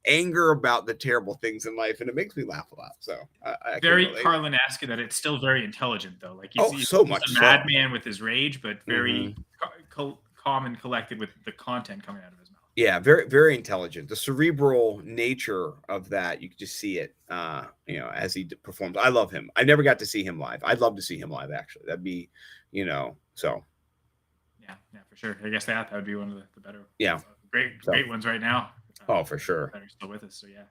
anger about the terrible things in life, and it makes me laugh a lot. So I very Carlin-esque that it's still very intelligent though. Like he's so much a madman with his rage, but very calm and collected with the content coming out of his mouth. Yeah, very, very intelligent. The cerebral nature of that, you can just see it, as he performs. I love him. I never got to see him live. I'd love to see him live, actually. That'd be, so. Yeah, for sure. I guess that would be one of the better, great ones right now. For sure. That are still with us. So yeah.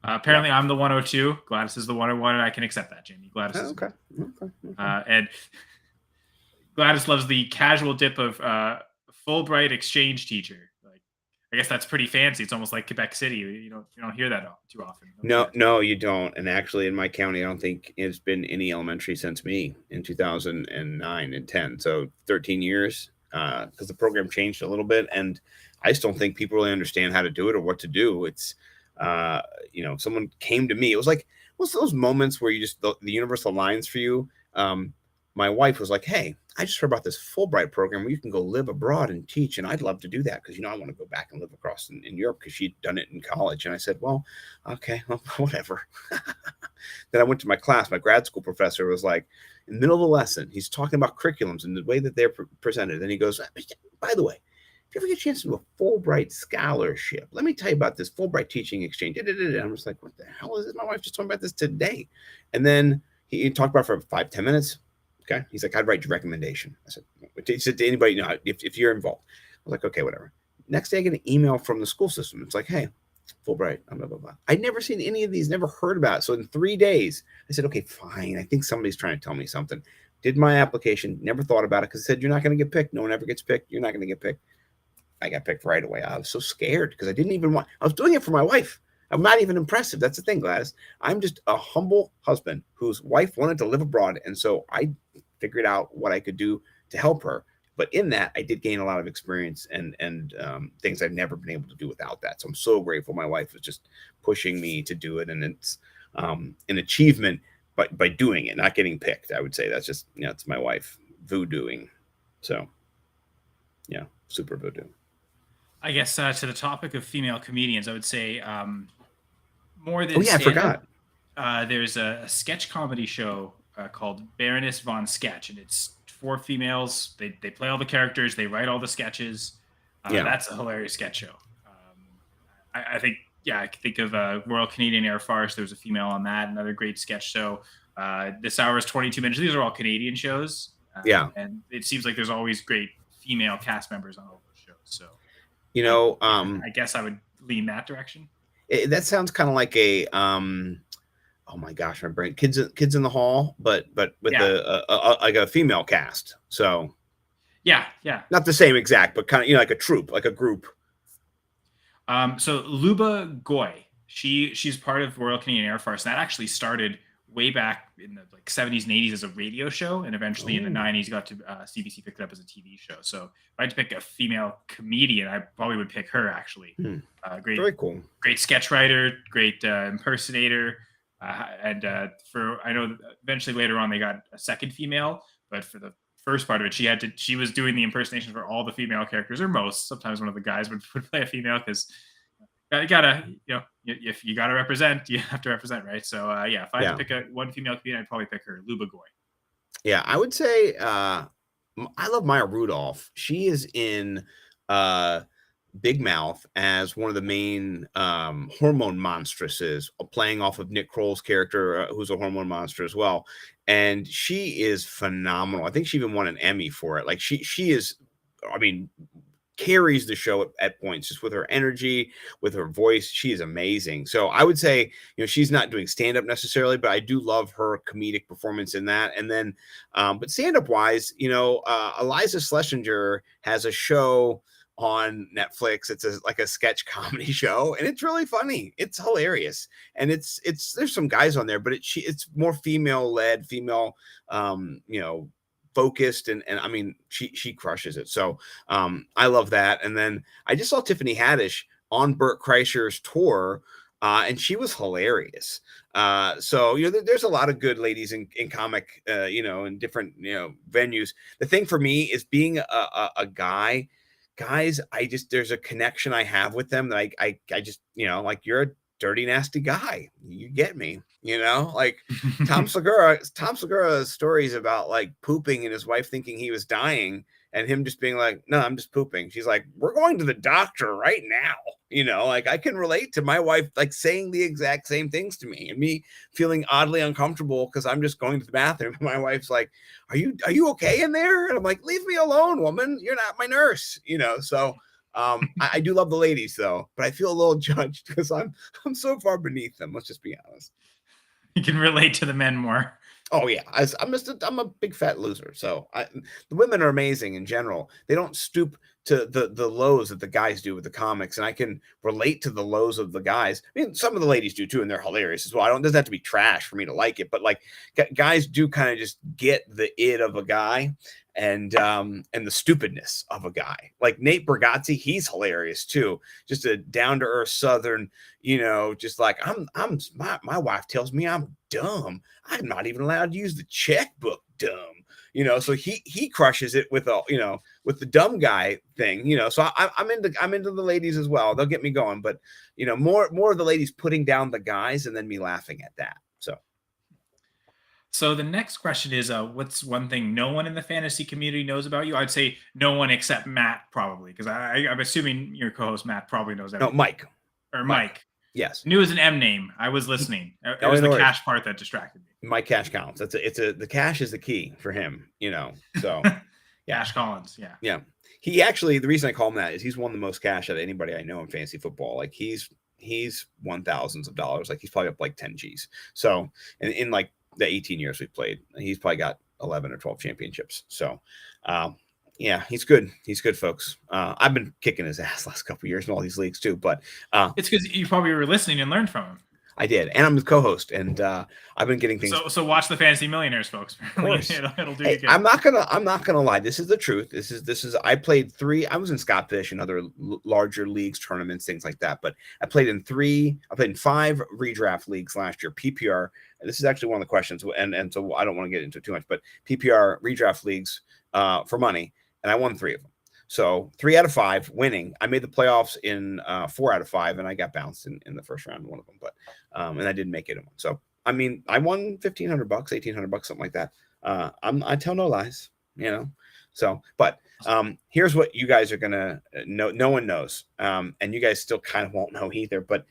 Apparently, I'm the 102. Gladys is the 101, and I can accept that, Jamie. Gladys. Okay. And Gladys loves the casual dip of Fulbright exchange teacher. Like, I guess that's pretty fancy. It's almost like Quebec City. You don't hear that too often. No, you don't. And actually, in my county, I don't think it's been any elementary since me in 2009 and 10. So 13 years, because the program changed a little bit, and I just don't think people really understand how to do it or what to do. It's, someone came to me. It was like, what's those moments where you just the universe aligns for you? My wife was like, hey, I just heard about this Fulbright program where you can go live abroad and teach. And I'd love to do that because, I want to go back and live across in Europe because she'd done it in college. And I said, well, okay, well, whatever. Then I went to my class. My grad school professor was like, in the middle of the lesson, he's talking about curriculums and the way that they're presented. And he goes, by the way, if you ever get a chance to do a Fulbright scholarship, let me tell you about this Fulbright teaching exchange. I'm just like, what the hell is it? My wife just told me about this today. And then he talked about it for 5-10 minutes. Okay. He's like, I'd write your recommendation. I said, he said to anybody, if you're involved. I was like, okay, whatever. Next day I get an email from the school system. It's like, hey, Fulbright, blah, blah, blah. I'd never seen any of these, never heard about it. So in 3 days, I said, okay, fine. I think somebody's trying to tell me something. Did my application, never thought about it because it said, you're not going to get picked. No one ever gets picked. You're not going to get picked. I got picked right away. I was so scared because I was doing it for my wife. I'm not even impressive. That's the thing, Gladys. I'm just a humble husband whose wife wanted to live abroad. And so I figured out what I could do to help her. But in that, I did gain a lot of experience and things I've never been able to do without that. So I'm so grateful. My wife was just pushing me to do it. And it's an achievement by doing it, not getting picked. I would say that's just, it's my wife voodooing. So, yeah, super voodoo. I guess to the topic of female comedians, I would say more than I forgot. There's a sketch comedy show called Baroness von Sketch, and it's 4 females. They play all the characters. They write all the sketches. That's a hilarious sketch show. I think, I think of Royal Canadian Air Farce. There was a female on that. Another great sketch show. This hour is 22 minutes. These are all Canadian shows. And it seems like there's always great female cast members on all those shows. So, I guess I would lean that direction. That sounds kind of like a oh my gosh, my brain, kids in the hall, but with like a female cast. So yeah, not the same exact, but kind of like a troupe, like a group. So Luba Goy, she's part of Royal Canadian Air Force. And that actually started way back in the 70s and 80s as a radio show, and eventually in the 90s got to CBC picked it up as a TV show. So if I had to pick a female comedian, I probably would pick her actually. Great, very cool, great sketch writer, great impersonator, and I know eventually later on they got a second female, but for the first part of it, she was doing the impersonation for all the female characters, or most. Sometimes one of the guys would play a female because you gotta, if you gotta represent, you have to represent, right? So if I had to pick one female comedian, I'd probably pick her, Luba Goy. Yeah, I would say I love Maya Rudolph. She is in Big Mouth as one of the main hormone monstresses, playing off of Nick Kroll's character, who's a hormone monster as well. And she is phenomenal. I think she even won an Emmy for it. Like she is, carries the show at points, just with her energy, with her voice. She is amazing. So I would say, she's not doing stand-up necessarily, but I do love her comedic performance in that. And then, but stand-up wise, Eliza Schlesinger has a show on Netflix. It's like a sketch comedy show, and it's really funny. It's hilarious. And it's there's some guys on there, but it's more female led, female, focused, and she crushes it. So I love that. And then I just saw Tiffany Haddish on Burt Kreischer's tour, and she was hilarious. So there's a lot of good ladies in comic, in different venues. The thing for me is being a guy. Guys, there's a connection I have with them that I just like, you're a dirty, nasty guy. You get me, like Tom Segura's stories about like pooping and his wife thinking he was dying and him just being like, no, I'm just pooping. She's like, we're going to the doctor right now. Like I can relate to my wife, like saying the exact same things to me and me feeling oddly uncomfortable because I'm just going to the bathroom. And my wife's like, are you okay in there? And I'm like, leave me alone, woman. You're not my nurse, So I do love the ladies though, but I feel a little judged because I'm so far beneath them. Let's just be honest. You can relate to the men more. Oh yeah, I'm a big fat loser. So the women are amazing in general. They don't stoop to the lows that the guys do with the comics, and I can relate to the lows of the guys. Some of the ladies do too, and they're hilarious as well. It doesn't have to be trash for me to like it, but like guys do kind of just get the id of a guy and the stupidness of a guy. Like Nate Bargatze, he's hilarious too. Just a down to earth Southern, just like my wife tells me I'm dumb. I'm not even allowed to use the checkbook, dumb. So he crushes it with with the dumb guy thing. So I'm into the ladies as well. They'll get me going, but more of the ladies putting down the guys and then me laughing at that. So the next question is, what's one thing no one in the fantasy community knows about you? I'd say no one except Matt, probably, because I'm assuming your co-host Matt probably knows No, everything. Mike. Or Mike. Yes. Knew it was an M name. I was listening. It was the cash part that distracted me. My cash counts. The cash is the key for him. So Cash Collins. Yeah. Yeah. He actually, the reason I call him that is he's won the most cash out of anybody I know in fantasy football. Like he's won thousands of dollars. Like he's probably up like 10 G's. So in like the 18 years we've played, he's probably got 11 or 12 championships. So, yeah, he's good. He's good, folks. I've been kicking his ass last couple of years in all these leagues too, but it's because you probably were listening and learned from him. I did, and I'm the co-host, and I've been getting things. So watch the Fantasy Millionaires, folks. it'll do you good. I'm not gonna lie. This is the truth. This is. I played 3. I was in Scott Fish and other larger leagues, tournaments, things like that. But I played in 5 redraft leagues last year. PPR. And this is actually one of the questions, and so I don't want to get into it too much. But PPR redraft leagues for money, and I won 3 of them. So 3 out of 5 winning. I made the playoffs in 4 out of 5, and I got bounced in the first round in one of them. But and I didn't make it in one. So I mean, I won $1,500, $1,800, something like that. I tell no lies, So, but here's what you guys are gonna know. No one knows, and you guys still kind of won't know either. But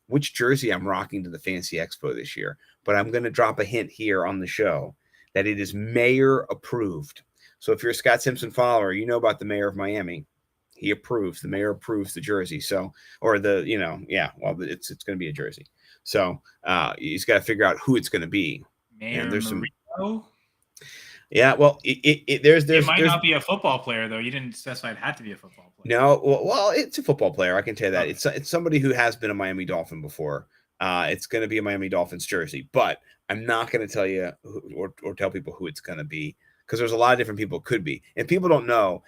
which jersey I'm rocking to the Fantasy Expo this year? But I'm gonna drop a hint here on the show that it is mayor approved. So if you're a Scott Simpson follower, you know about the mayor of Miami. He approves. The mayor approves the jersey. So, or well, it's going to be a jersey. So he's got to figure out who it's going to be. Mayor and there's Marino? Yeah, well, it might not be a football player though. You didn't specify it had to be a football player. No, well, it's a football player. I can tell you that. Okay. It's somebody who has been a Miami Dolphin before. It's going to be a Miami Dolphins jersey, but I'm not going to tell you or tell people who it's going to be, because there's a lot of different people it could be. And people don't know,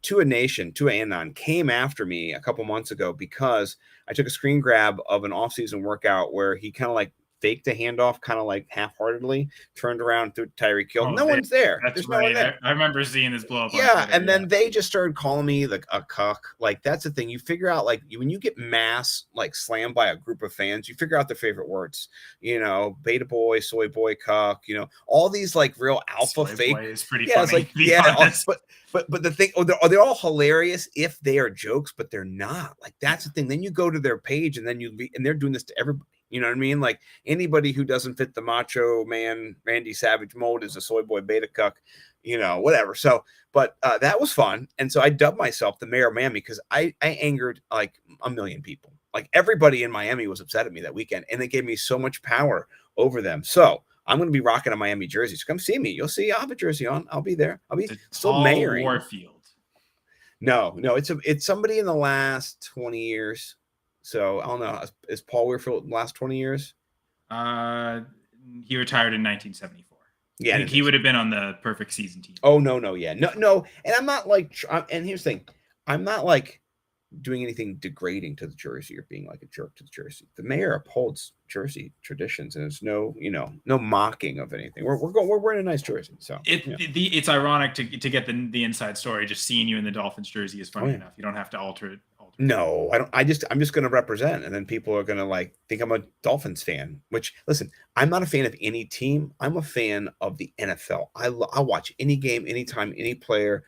Tua Anon came after me a couple months ago because I took a screen grab of an offseason workout where he kind of like faked a handoff, kind of like half-heartedly, turned around through Tyreek Hill. No one's there. That's right. No one there. I remember seeing this blow up. Yeah, and then they just started calling me like a cuck. Like, that's the thing. You figure out, like, when you get mass like slammed by a group of fans, you figure out their favorite words. Beta boy, soy boy, cuck. All these like real alpha soy fake. Boy is pretty funny. It's like but the thing, they're all hilarious if they are jokes, but they're not. Like, that's the thing. Then you go to their page, and then and they're doing this to everybody. You know what I mean? Like, anybody who doesn't fit the macho man, Randy Savage mold is a soy boy beta cuck, whatever. So, but that was fun. And so I dubbed myself the mayor of Miami because I angered like a million people. Like, everybody in Miami was upset at me that weekend, and it gave me so much power over them. So I'm going to be rocking a Miami jersey. So come see me. You'll see I'll have a jersey on. I'll be there. I'll be still mayoring. Warfield. No, it's somebody in the last 20 years. So I don't know. Is Paul Warfield in the last 20 years? He retired in 1974. Yeah, he would have been on the perfect season team. Oh no, yeah, no. And I'm not like. And here's the thing, I'm not like doing anything degrading to the jersey or being like a jerk to the jersey. The mayor upholds jersey traditions, and there's no mocking of anything. We're wearing a nice jersey. So it's ironic to get the inside story. Just seeing you in the Dolphins jersey is funny enough. You don't have to alter it. No, I don't. I'm just going to represent, and then people are going to like think I'm a Dolphins fan. Which, listen, I'm not a fan of any team. I'm a fan of the NFL. I'll watch any game, anytime, any player.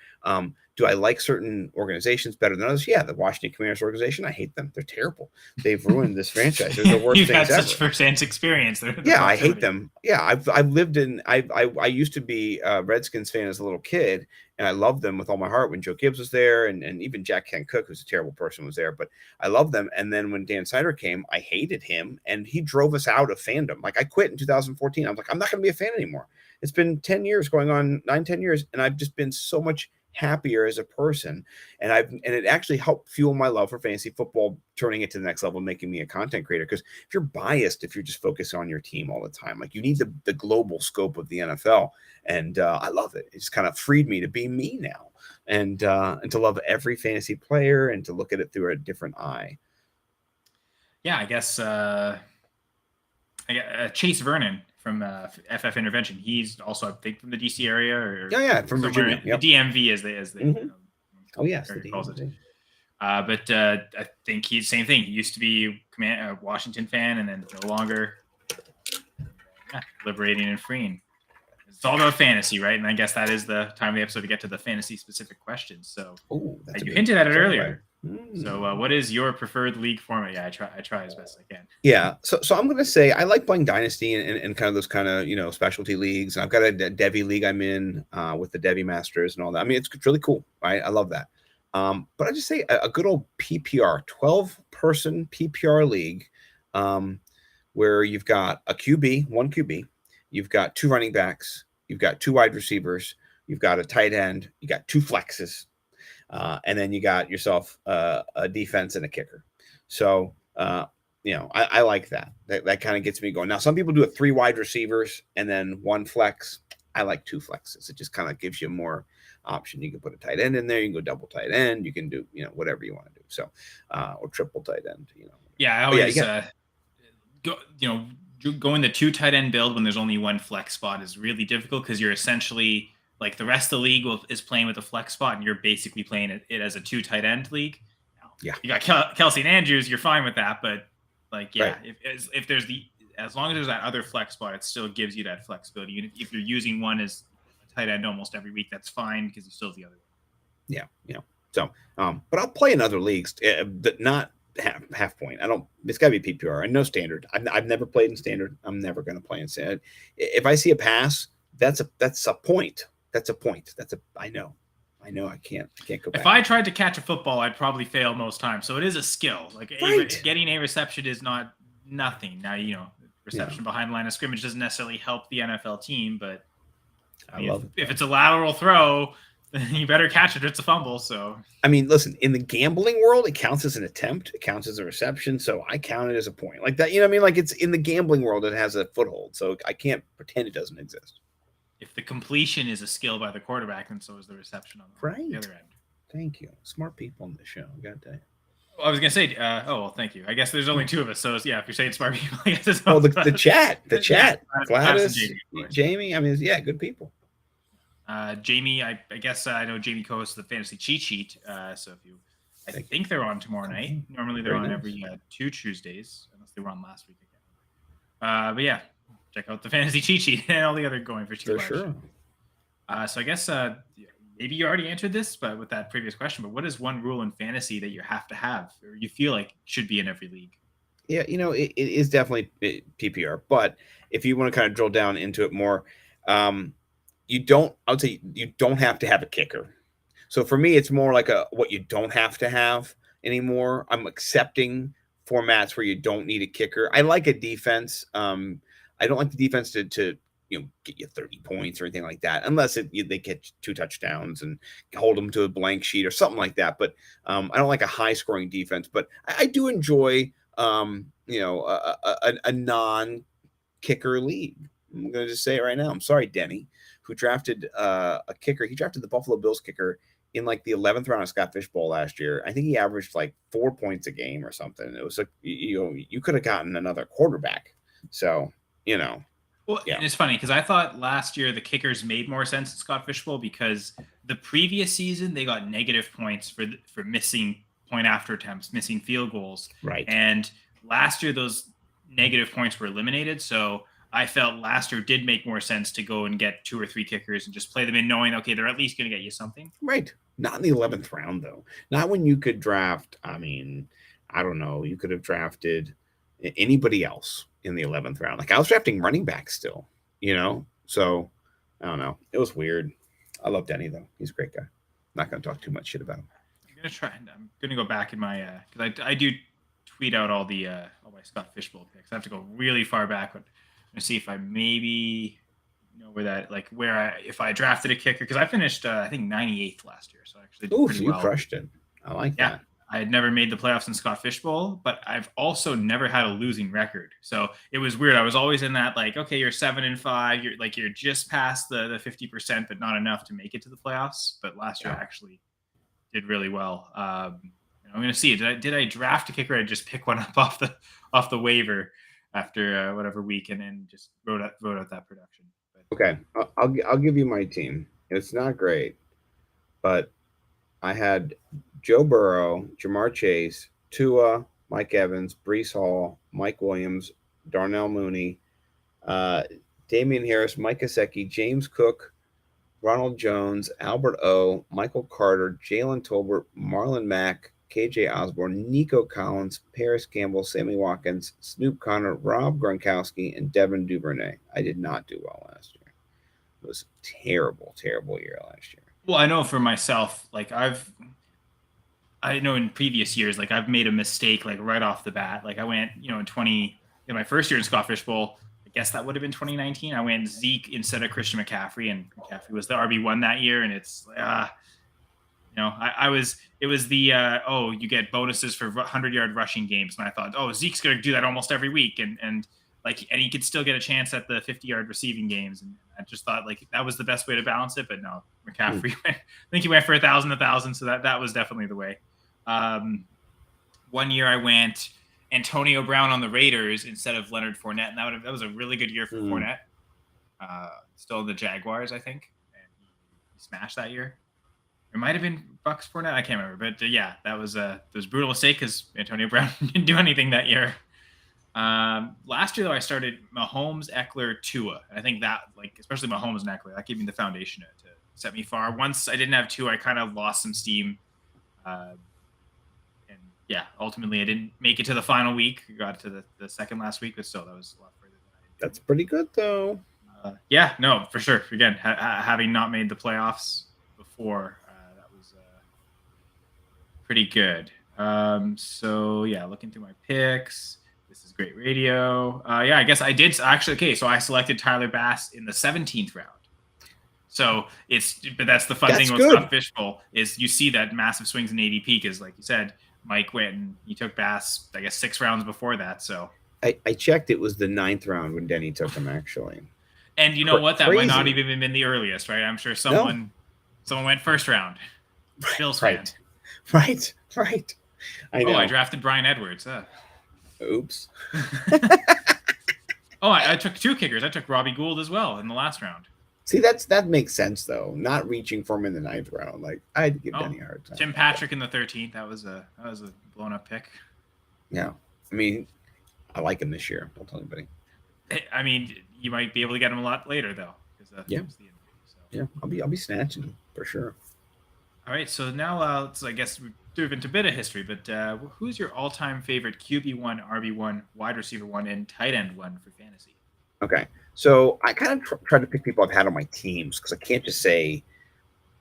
Do I like certain organizations better than others? Yeah, the Washington Commanders organization, I hate them. They're terrible. They've ruined this franchise. They're the worst You've things had such firsthand experience. Yeah, I hate them. Yeah, I've lived in. I used to be a Redskins fan as a little kid, and I loved them with all my heart when Joe Gibbs was there, and even Jack Kent Cooke, who's a terrible person, was there. But I loved them. And then when Dan Snyder came, I hated him, and he drove us out of fandom. Like, I quit in 2014. I was like, I'm not going to be a fan anymore. It's been 10 years, going on 9-10 years, and I've just been so much happier as a person, and it actually helped fuel my love for fantasy football, turning it to the next level, making me a content creator. Because if you're biased, if you're just focused on your team all the time, like, you need the global scope of the NFL, and I love it. It's kind of freed me to be me now, and to love every fantasy player and to look at it through a different eye. Yeah, I guess Chase Vernon from FF Intervention. He's also, I think, from the DC area or Yeah, from somewhere Virginia. Yep. the DMV as they Oh yes, the area calls it. DMV. But I think he's same thing. He used to be a Washington fan, and then no longer. Yeah, liberating and freeing. It's all about fantasy, right? And I guess that is the time of the episode to get to the fantasy specific questions. So you hinted at it earlier. So what is your preferred league format? Yeah, I try as best I can. Yeah, so I'm gonna say I like playing Dynasty and kind of those kind of specialty leagues. And I've got a Devi league I'm in with the Devi Masters and all that. I mean, it's really cool, right? I love that. But I just say a good old PPR, 12-person PPR league, where you've got a QB, one QB, you've got 2 running backs, you've got 2 wide receivers, you've got a tight end, you got 2 flexes, and then you got yourself a defense and a kicker. So, I like that. That kind of gets me going. Now, some people do 3 wide receivers and then 1 flex. I like 2 flexes. It just kind of gives you more option. You can put a tight end in there. You can go double tight end. You can do, whatever you want to do. So, or triple tight end, Yeah, I always, going the 2 tight end build when there's only 1 flex spot is really difficult because you're essentially like the rest of the league is playing with a flex spot and you're basically playing it as a 2 tight end league. Yeah. You got Kelsey and Andrews, you're fine with that. But like, yeah, right. if there's as long as there's that other flex spot, it still gives you that flexibility. Even if you're using one as a tight end almost every week, that's fine because you still have the other one. Yeah. So, but I'll play in other leagues, but not half point. It's gotta be PPR and no standard. I've never played in standard. I'm never going to play in standard. If I see a pass, that's a point. I know I can't go back. If I tried to catch a football, I'd probably fail most times. So it is a skill. Like getting a reception is not nothing. Now, reception behind the line of scrimmage doesn't necessarily help the NFL team, but if it's a lateral throw, then you better catch it or it's a fumble. So I mean, listen, in the gambling world, it counts as an attempt, it counts as a reception, so I count it as a point. Like that, Like it's in the gambling world, it has a foothold, so I can't pretend it doesn't exist. If the completion is a skill by the quarterback, then so is the reception on the other end. Thank you. Smart people on the show. I got to tell you. Well, I was going to say, thank you. I guess there's only 2 of us. So, if you're saying smart people, I guess it's the chat. Gladys, Jamie. I mean, good people. Jamie, I guess I know Jamie co-hosts the Fantasy Cheat Sheet. So I think they're on tomorrow night. Normally they're on every 2 Tuesdays, unless they were on last week again. But yeah, check out the Fantasy Cheat Sheet and all the other going for 2 sure. So I guess maybe you already answered this, but with that previous question. But what is one rule in fantasy that you have to have, or you feel like should be in every league? Yeah, it is definitely PPR. But if you want to kind of drill down into it more, I would say you don't have to have a kicker. So for me, it's more like what you don't have to have anymore. I'm accepting formats where you don't need a kicker. I like a defense. I don't like the defense to get you 30 points or anything like that, unless they get 2 touchdowns and hold them to a blank sheet or something like that. But I don't like a high scoring defense, but I do enjoy a non kicker league. I'm going to just say it right now. I'm sorry, Denny, who drafted a kicker. He drafted the Buffalo Bills kicker in like the 11th round of Scott Fishbowl last year. I think he averaged like 4 points a game or something. It was like, you could have gotten another quarterback. So, Well, and it's funny because I thought last year the kickers made more sense in Scott Fishbowl because the previous season they got negative points for missing point after attempts, missing field goals. Right. And last year those negative points were eliminated. So I felt last year did make more sense to go and get 2 or 3 kickers and just play them in knowing, okay, they're at least going to get you something. Right. Not in the 11th round, though. Not when you could draft, I don't know, you could have drafted anybody else in the 11th round. Like I was drafting running backs still, So I don't know. It was weird. I love Denny, though. He's a great guy. Not going to talk too much shit about him. I'm going to go back in my, because I do tweet out all my Scott Fishbowl picks. I have to go really far back and see if I maybe know if I drafted a kicker, because I finished I think 98th last year, so I actually did pretty well. You crushed it. I like that. I had never made the playoffs in Scott Fishbowl, but I've also never had a losing record. So it was weird. I was always in that okay, you're 7-5, you're just past the 50%, but not enough to make it to the playoffs. But last year I actually did really well. I'm going to see. Did I draft a kicker? Or I just pick one up off the waiver? after whatever week, and then just wrote out that production. But Okay, I'll give you my team. It's not great, but I had Joe Burrow, Jamar Chase, Tua, Mike Evans, Brees Hall, Mike Williams, Darnell Mooney, uh, Damian Harris, Mike Gesicki, James Cook, Ronald Jones, Albert O, Michael Carter, Jalen Tolbert, Marlon Mack, KJ Osborne, Nico Collins, Paris Campbell, Sammy Watkins, Snoop Connor, Rob Gronkowski, and Devin Duvernay. I did not do well last year. It was a terrible, terrible year last year. well, I know for myself, like I know in previous years, like I've made a mistake like right off the bat. Like I went, in my first year in Scott Fishbowl, I guess that would have been 2019. I went Zeke instead of Christian McCaffrey, and McCaffrey was the RB1 that year. And it's, it was the, you get bonuses for 100-yard rushing games. And I thought, oh, Zeke's going to do that almost every week. And he could still get a chance at the 50-yard receiving games. And I just thought like that was the best way to balance it. But no, McCaffrey, I think he went for 1,000. So that was definitely the way. One year I went Antonio Brown on the Raiders instead of Leonard Fournette, and that was a really good year for Fournette. Still the Jaguars, I think, and he smashed that year. It might have been Bucks Fournette, I can't remember, but yeah, that was a brutal mistake because Antonio Brown didn't do anything that year. Last year though, I started Mahomes, Eckler, Tua, and I think that especially Mahomes and Eckler, that gave me the foundation to set me far. Once I didn't have Tua, I kind of lost some steam. Yeah, ultimately I didn't make it to the final week. Got to the second last week, but still that was a lot further than I did. That's pretty good though. Yeah, no, for sure. Again, having not made the playoffs before, that was pretty good. So yeah, looking through my picks. This is great radio. Yeah, I guess I did actually. Okay, so I selected Tyler Bass in the 17th round. So but that's the fun thing with Scott Fishbowl is you see that massive swings in ADP because, like you said, Mike went and he took Bass, I guess, 6 rounds before that. So I checked; it was the 9th round when Denny took him, actually. And you know what? That might not even been the earliest, right? I'm sure someone went first round. Bills fan. Right. I know. Oh, I drafted Brian Edwards. Oops. I took 2 kickers. I took Robbie Gould as well in the last round. See, that makes sense though. Not reaching for him in the 9th round. Like I had to give Denny a hard time. Tim Patrick in the 13th. That was a blown up pick. Yeah, I mean, I like him this year. Don't tell anybody. I mean, you might be able to get him a lot later though. Yeah. Yeah, I'll be snatching him for sure. All right, so now I guess we dove into a bit of history, but who's your all-time favorite QB1, RB1, wide receiver 1, and tight end 1 for fantasy? Okay. So I kind of try to pick people I've had on my teams because I can't just say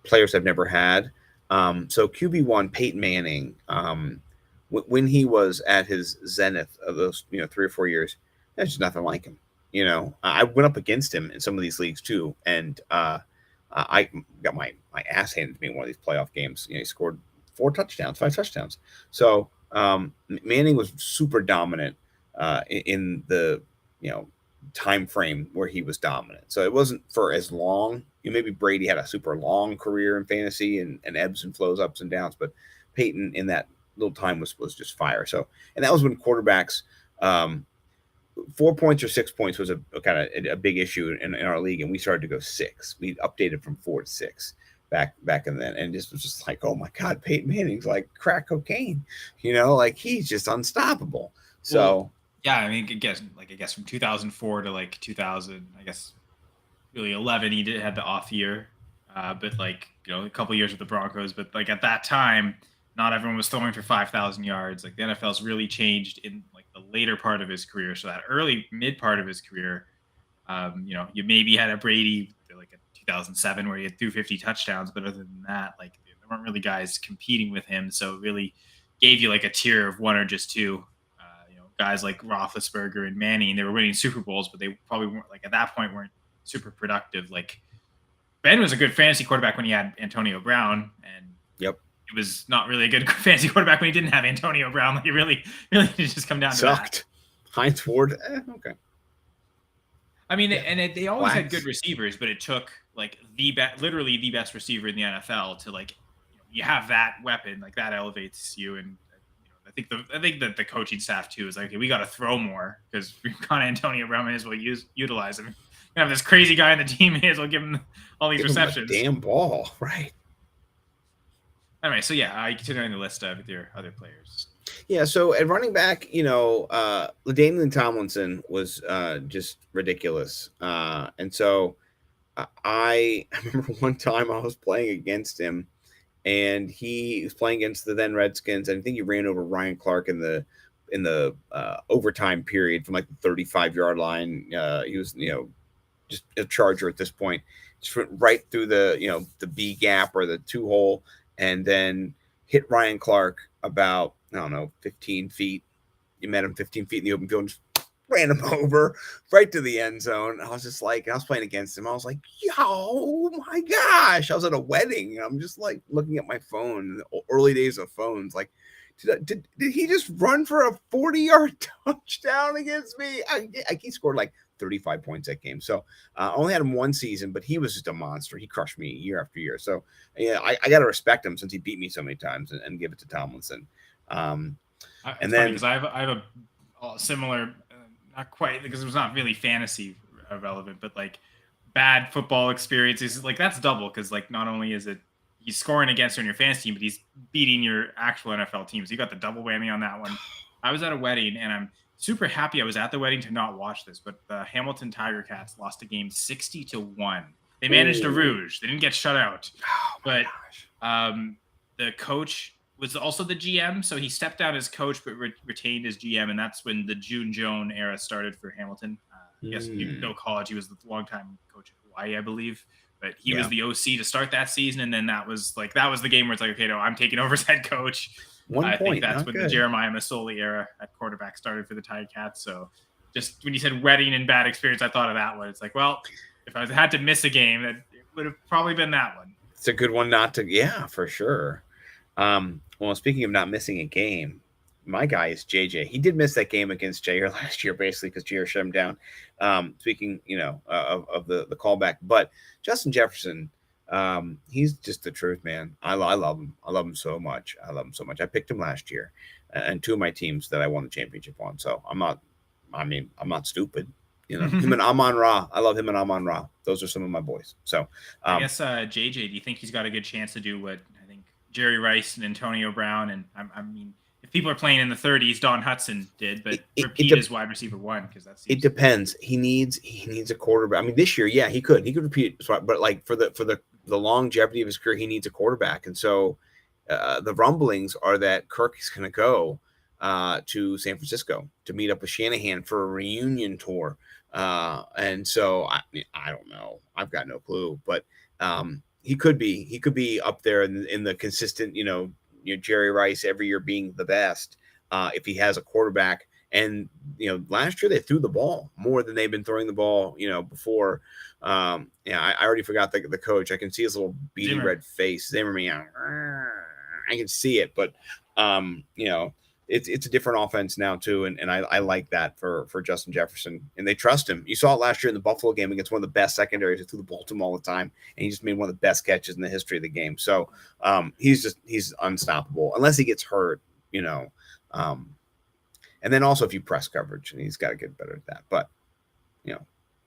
players I've never had. So QB1, Peyton Manning, when he was at his zenith of those 3 or 4 years, there's just nothing like him. I went up against him in some of these leagues too, and I got my ass handed to me in one of these playoff games. He scored 5 touchdowns. So Manning was super dominant in the time frame where he was dominant. So it wasn't for as long. Maybe Brady had a super long career in fantasy and ebbs and flows, ups and downs, but Peyton in that little time was just fire. So, and that was when quarterbacks, 4 points or 6 points was a kind of a big issue in our league, and we started to go 6. We updated from 4 to 6 back then, and this was just like, oh my God, Peyton Manning's like crack cocaine, he's just unstoppable. So. Well, yeah, I mean, I guess from 2004 to 2000, I guess really 11, he had the off year, but a couple years with the Broncos. But at that time, not everyone was throwing for 5,000 yards. The NFL's really changed in the later part of his career. So that early mid part of his career, you maybe had a Brady a 2007 where he had 250 touchdowns, but other than that, there weren't really guys competing with him. So it really gave you a tier of 1 or just 2. Guys like Roethlisberger and Manning, they were winning Super Bowls, but they probably weren't at that point weren't super productive. Ben was a good fantasy quarterback when he had Antonio Brown, and yep, he was not really a good fantasy quarterback when he didn't have Antonio Brown. He really did just come down to sucked. Heinz Ward, okay. I mean, they always had good receivers, but it took literally the best receiver in the NFL to you have that weapon, that elevates you, and I think that the coaching staff too is like, okay, we got to throw more because we've got Antonio Brown, may as well utilize him. You have this crazy guy on the team, may as well give him all these Give him a receptions. damn ball, right? Anyway, so yeah, continuing the list with your other players. Yeah, so at running back, LaDainian Tomlinson was just ridiculous. And so I remember one time I was playing against him, and he was playing against the then Redskins. And I think he ran over Ryan Clark in the overtime period from like the 35-yard line. He was, just a charger at this point. Just went right through the B gap or the 2 hole, and then hit Ryan Clark about, I don't know, 15 feet. You met him 15 feet in the open field and just ran him over right to the end zone. I was just like, I was playing against him. I was like, oh my gosh. I was at a wedding. And I'm just like looking at my phone, the early days of phones. Like, did he just run for a 40-yard touchdown against me? He scored like 35 points that game. So I only had him one season, but he was just a monster. He crushed me year after year. So yeah, I got to respect him since he beat me so many times and give it to Tomlinson. And then because I have a similar, not quite because it was not really fantasy relevant, but like bad football experiences. Like that's double because like not only is it he's scoring against you on your fantasy team, but he's beating your actual NFL team. So you got the double whammy on that one. I was at a wedding and I'm super happy I was at the wedding to not watch this, but the Hamilton Tiger Cats lost a game 60-1. They managed to rouge. They didn't get shut out. But the coach was also the GM, so he stepped down as coach but retained his GM, and that's when the June Jones era started for Hamilton. Yes, you know college. He was the longtime coach at Hawaii, I believe. But he was the OC to start that season, and then that was the game where it's like, okay, no, I'm taking over as head coach. I think that's when the Jeremiah Masoli era at quarterback started for the Tiger Cats. So just when you said wedding and bad experience, I thought of that one. It's like, well, if I had to miss a game, it would have probably been that one. It's a good one not to, yeah, for sure. Well, speaking of not missing a game, my guy is JJ. He did miss that game against Jair last year, basically, because Jair shut him down. Speaking, of the callback, but Justin Jefferson, he's just the truth, man. I love him. I love him so much. I picked him last year, and 2 of my teams that I won the championship on. So I'm not stupid. Him and Amon Ra. I love him and Amon Ra. Those are some of my boys. So I guess JJ, do you think he's got a good chance to do what I think Jerry Rice and Antonio Brown and I mean, if people are playing in the 30s, Don Hudson did, but repeat as wide receiver 1 because that's it depends. He needs a quarterback. I mean, this year, yeah, he could repeat it, but like for the longevity of his career, he needs a quarterback. And so the rumblings are that Kirk is going to go to San Francisco to meet up with Shanahan for a reunion tour. And so I don't know. I've got no clue, but he could be up there in the consistent, Jerry Rice every year being the best if he has a quarterback. And last year they threw the ball more than they've been throwing the ball, before. I already forgot the coach. I can see his little beady red face. Zimmerman, I can see it, but it's a different offense now too, and I like that for Justin Jefferson, and they trust him. You saw it last year in the Buffalo game against one of the best secondaries. He threw the ball to him all the time, and he just made one of the best catches in the history of the game. So he's unstoppable unless he gets hurt, and then also if you press coverage, and he's got to get better at that. But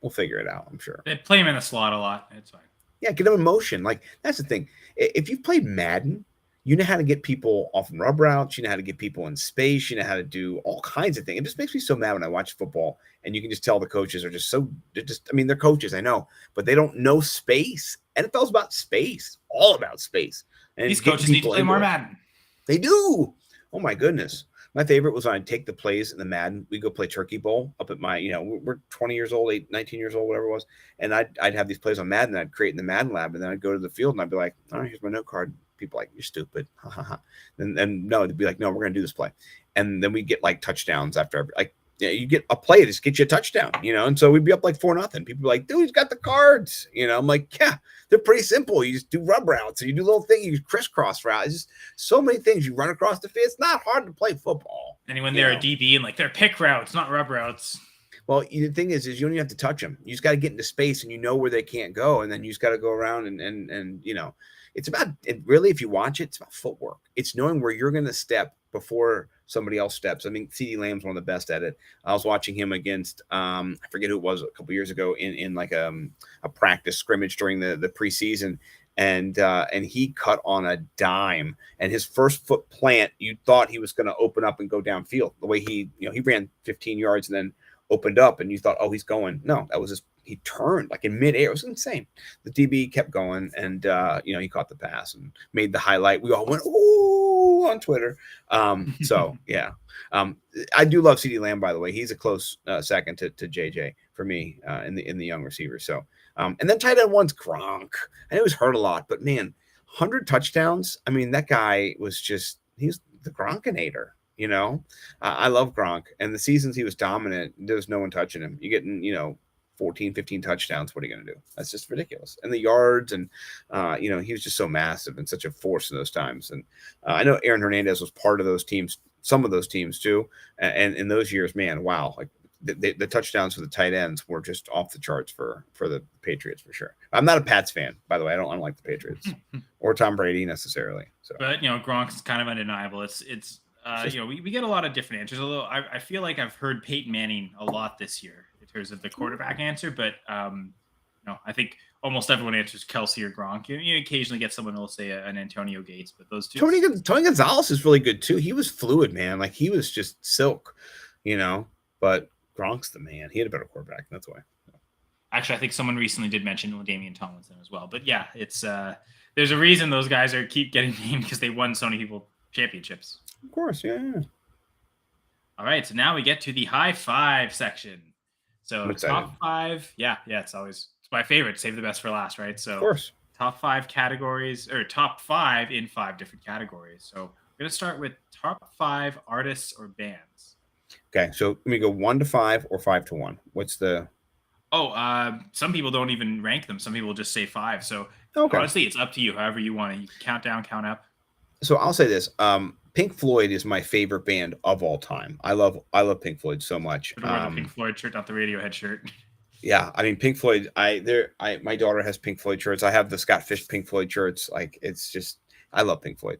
we'll figure it out, I'm sure. They play him in the slot a lot. It's fine. Yeah, get him in motion. Like that's the thing. If you've played Madden, you know how to get people off in rub routes. You know how to get people in space. You know how to do all kinds of things. It just makes me so mad when I watch football, and you can just tell the coaches are they're coaches, I know, but they don't know space. NFL's about space, all about space. And these coaches need to play more Madden. They do. Oh my goodness. My favorite was when I'd take the plays in the Madden. We go play Turkey Bowl up at my, we're 20 years old, 19 years old, whatever it was. And I'd have these plays on Madden that I'd create in the Madden lab. And then I'd go to the field and I'd be like, all right, here's my note card. People like, you're stupid. And no, they'd be like, no, we're going to do this play. And then we get like touchdowns after you get a play to just get you a touchdown, and so we'd be up like 4-0. People be like, dude, he's got the cards. I'm like, yeah, they're pretty simple. You just do rub routes, and you do little things, you crisscross routes. It's just so many things you run across the field. It's not hard to play football. And when they're a DB and like they're pick routes, not rub routes. Well, the thing is you don't even have to touch them. You just got to get into space, and where they can't go, and then you just got to go around and it's about it. Really, if you watch it, it's about footwork. It's knowing where you're going to step before somebody else steps. I mean, CD Lamb's one of the best at it. I was watching him against I forget who it was a couple years ago in like a practice scrimmage during the preseason, and he cut on a dime, and his first foot plant, you thought he was going to open up and go downfield. The way he ran 15 yards and then opened up, and you thought, oh, he's going. No, that was just he turned like in midair. It was insane. The DB kept going, and he caught the pass and made the highlight. We all went ooh on Twitter. So yeah, I do love CeeDee Lamb, by the way. He's a close second to JJ for me in the young receivers. So and then tight end one's Gronk. I know he was hurt a lot, but man, 100 touchdowns. I mean, that guy was he's the Gronkinator. I love Gronk, and the seasons he was dominant, there was no one touching him. You're getting 14, 15 touchdowns. What are you going to do? That's just ridiculous. And the yards, and he was just so massive and such a force in those times. And I know Aaron Hernandez was part of those teams, some of those teams too. And in those years, man, wow, like the touchdowns for the tight ends were just off the charts for the Patriots for sure. I'm not a Pats fan, by the way. I don't like the Patriots or Tom Brady necessarily. So, but Gronk's kind of undeniable. It's we get a lot of different answers. Although I feel like I've heard Peyton Manning a lot this year in terms of the quarterback answer, but I think almost everyone answers Kelsey or Gronk. You occasionally get someone who will say an Antonio Gates, but those two. Tony Gonzalez is really good too. He was fluid, man. Like he was just silk, But Gronk's the man. He had a better quarterback. That's why. Actually, I think someone recently did mention Damian Tomlinson as well. But yeah, it's there's a reason those guys keep getting named because they won so many people championships. Of course, yeah. All right, so now we get to the high five section. So top five, it's my favorite. Save the best for last, right? So of course, top five categories or top five in 5 different categories. So we're gonna start with top 5 artists or bands. Okay, so let me go 1 to 5 or 5 to 1. What's the? Some people don't even rank them. Some people just say 5. So honestly, it's up to you. However you want it. You can count down, count up. So I'll say this. Pink Floyd is my favorite band of all time. I love Pink Floyd so much. The Pink Floyd shirt, not the Radiohead shirt. Yeah, I mean Pink Floyd. My daughter has Pink Floyd shirts. I have the Scott Fish Pink Floyd shirts. Like it's just, I love Pink Floyd.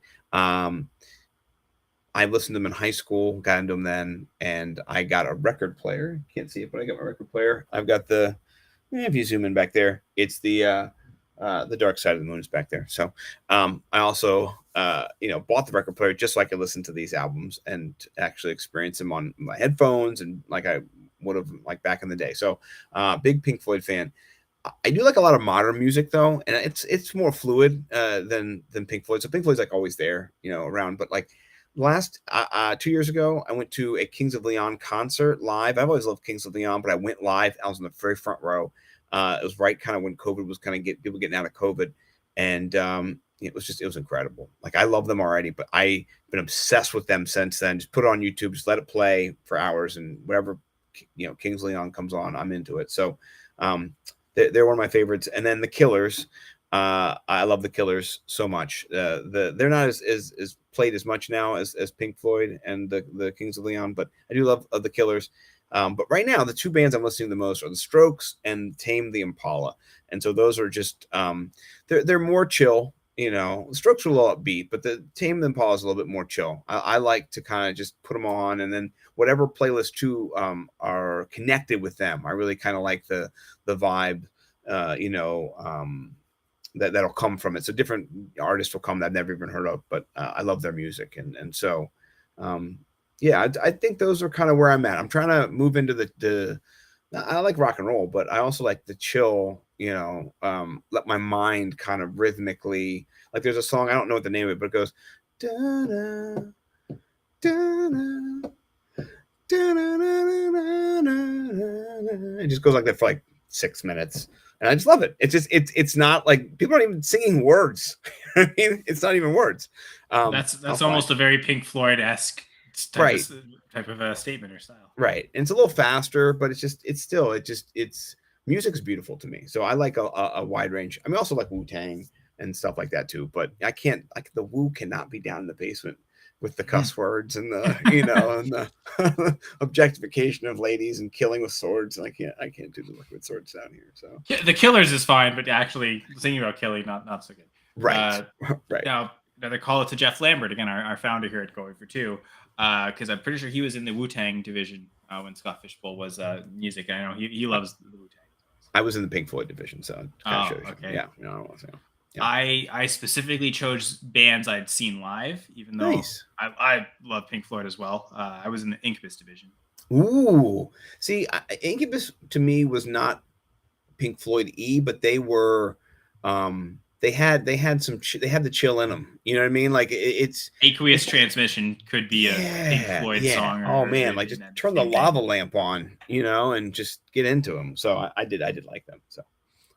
I listened to them in high school, got into them then, and I got a record player. Can't see it, but I got my record player. I've got if you zoom in back there, it's the Dark Side of the Moon is back there. So I also bought the record player just so I could listen to these albums and actually experience them on my headphones and like I would have like back in the day. So big Pink Floyd fan. I do like a lot of modern music though, and it's more fluid than Pink Floyd. So Pink Floyd's like always there, around. But like last 2 years ago, I went to a Kings of Leon concert live. I've always loved Kings of Leon, but I went live. I was in the very front row. It was right kind of when COVID was kind of people getting out of COVID. And it was incredible. Like I love them already, but I've been obsessed with them since then. Just put it on YouTube, just let it play for hours, and whatever, Kings Leon comes on, I'm into it. So they're one of my favorites. And then the Killers. I love the Killers so much. They're not as played as much now as Pink Floyd and the Kings of Leon, but I do love the Killers. But right now, the 2 bands I'm listening to the most are the Strokes and Tame the Impala. And so those are just, they're more chill, the Strokes are a little upbeat, but the Tame the Impala is a little bit more chill. I like to kind of just put them on, and then whatever playlist too are connected with them. I really kind of like the vibe, that'll come from it. So different artists will come that I've never even heard of, but I love their music. And so, I think those are kind of where I'm at. I'm trying to move into I like rock and roll, but I also like the chill, let my mind kind of rhythmically, like there's a song, I don't know what the name of it, but it goes, da-na, da-na, da-na, it just goes like that for like 6 minutes. And I just love it. It's just, it's not like people aren't even singing words. I mean, it's not even words. That's almost a very Pink Floyd-esque type of a statement or style. Right. And it's a little faster, but it's music's beautiful to me. So I like a wide range. I mean, also like Wu-Tang and stuff like that too, but I can't, like the Wu cannot be down in the basement with the cuss words and the, and the objectification of ladies and killing with swords. And I can't do the liquid swords down here. So the Killers is fine, but actually thinking about killing, not so good. Right. Right. Now another call out to Jeff Lambert again, our founder here at Going for Two, because I'm pretty sure he was in the Wu Tang division when Scott Fishbowl was music. And I know he loves the Wu Tang. I was in the Pink Floyd division, so it kind of Oh, shows you. okay. Yeah, you know, so, yeah. I specifically chose bands I'd seen live, even though Nice. I love Pink Floyd as well. I was in the Incubus division. Ooh, see, Incubus to me was not Pink Floyd but they were, they had they had the chill in them. You know what I mean? Like it's Aqueous Transmission could be a Pink yeah, Floyd yeah. song. Oh man, like in just that turn the same lava vein. lamp on, you know, and just get into them. So I did like them. So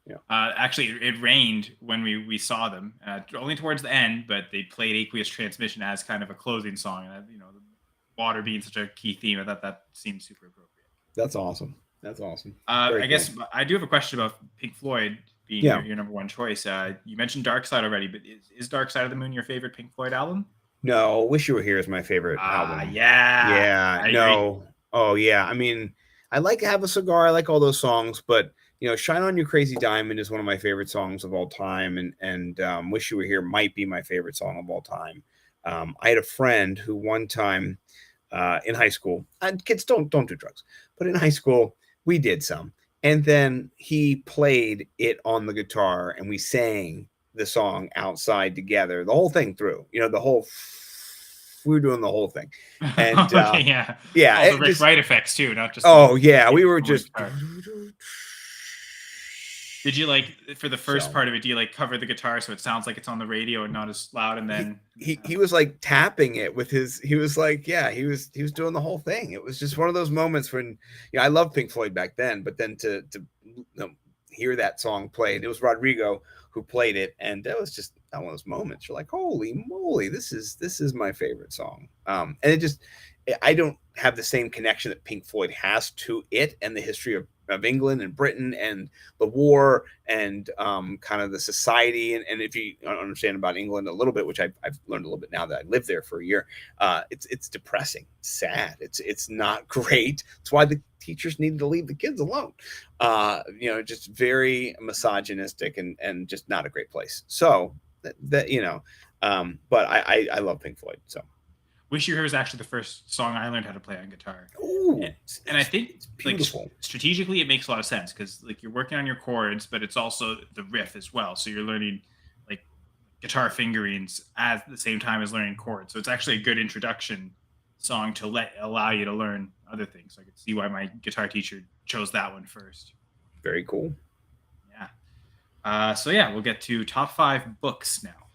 yeah. Actually, it rained when we saw them, only towards the end, but they played Aqueous Transmission as kind of a closing song. And, the water being such a key theme, I thought that seemed super appropriate. That's awesome. That's awesome. I guess I do have a question about Pink Floyd being Yeah. your number one choice. You mentioned Dark Side already, but is Dark Side of the Moon your favorite Pink Floyd album? No, Wish You Were Here is my favorite album. Yeah. Yeah. No. Oh yeah. I mean, I like Have a Cigar. I like all those songs, but Shine On You Crazy Diamond is one of my favorite songs of all time, and Wish You Were Here might be my favorite song of all time. I had a friend who one time in high school, and kids don't do drugs, but in high school we did some, and then he played it on the guitar, and we sang the song outside together, the whole thing through. We were doing the whole thing, and Okay, yeah. yeah, All the Rick Wright effects too, not just. Oh yeah, we were just. Did you for the first part of it? Do you cover the guitar so it sounds like it's on the radio and not as loud? And then he was like tapping it with his. He was like, yeah, he was doing the whole thing. It was just one of those moments when I loved Pink Floyd back then, but then to hear that song played, it was Rodrigo who played it, and that was just one of those moments. You're like, holy moly, this is my favorite song. And it just, I don't have the same connection that Pink Floyd has to it and the history of England and Britain and the war and kind of the society. And if you understand about England a little bit, which I've learned a little bit now that I lived there for a year, it's depressing, it's sad. It's not great. It's why the teachers needed to leave the kids alone. Just very misogynistic and just not a great place. So but I love Pink Floyd. So. Wish You Were Here was actually the first song I learned how to play on guitar. Ooh, and I think it's beautiful. Strategically it makes a lot of sense because you're working on your chords, but it's also the riff as well. So you're learning guitar fingerings at the same time as learning chords. So it's actually a good introduction song to allow you to learn other things. I could see why my guitar teacher chose that one first. Very cool. Yeah. So yeah, we'll get to top 5 books now.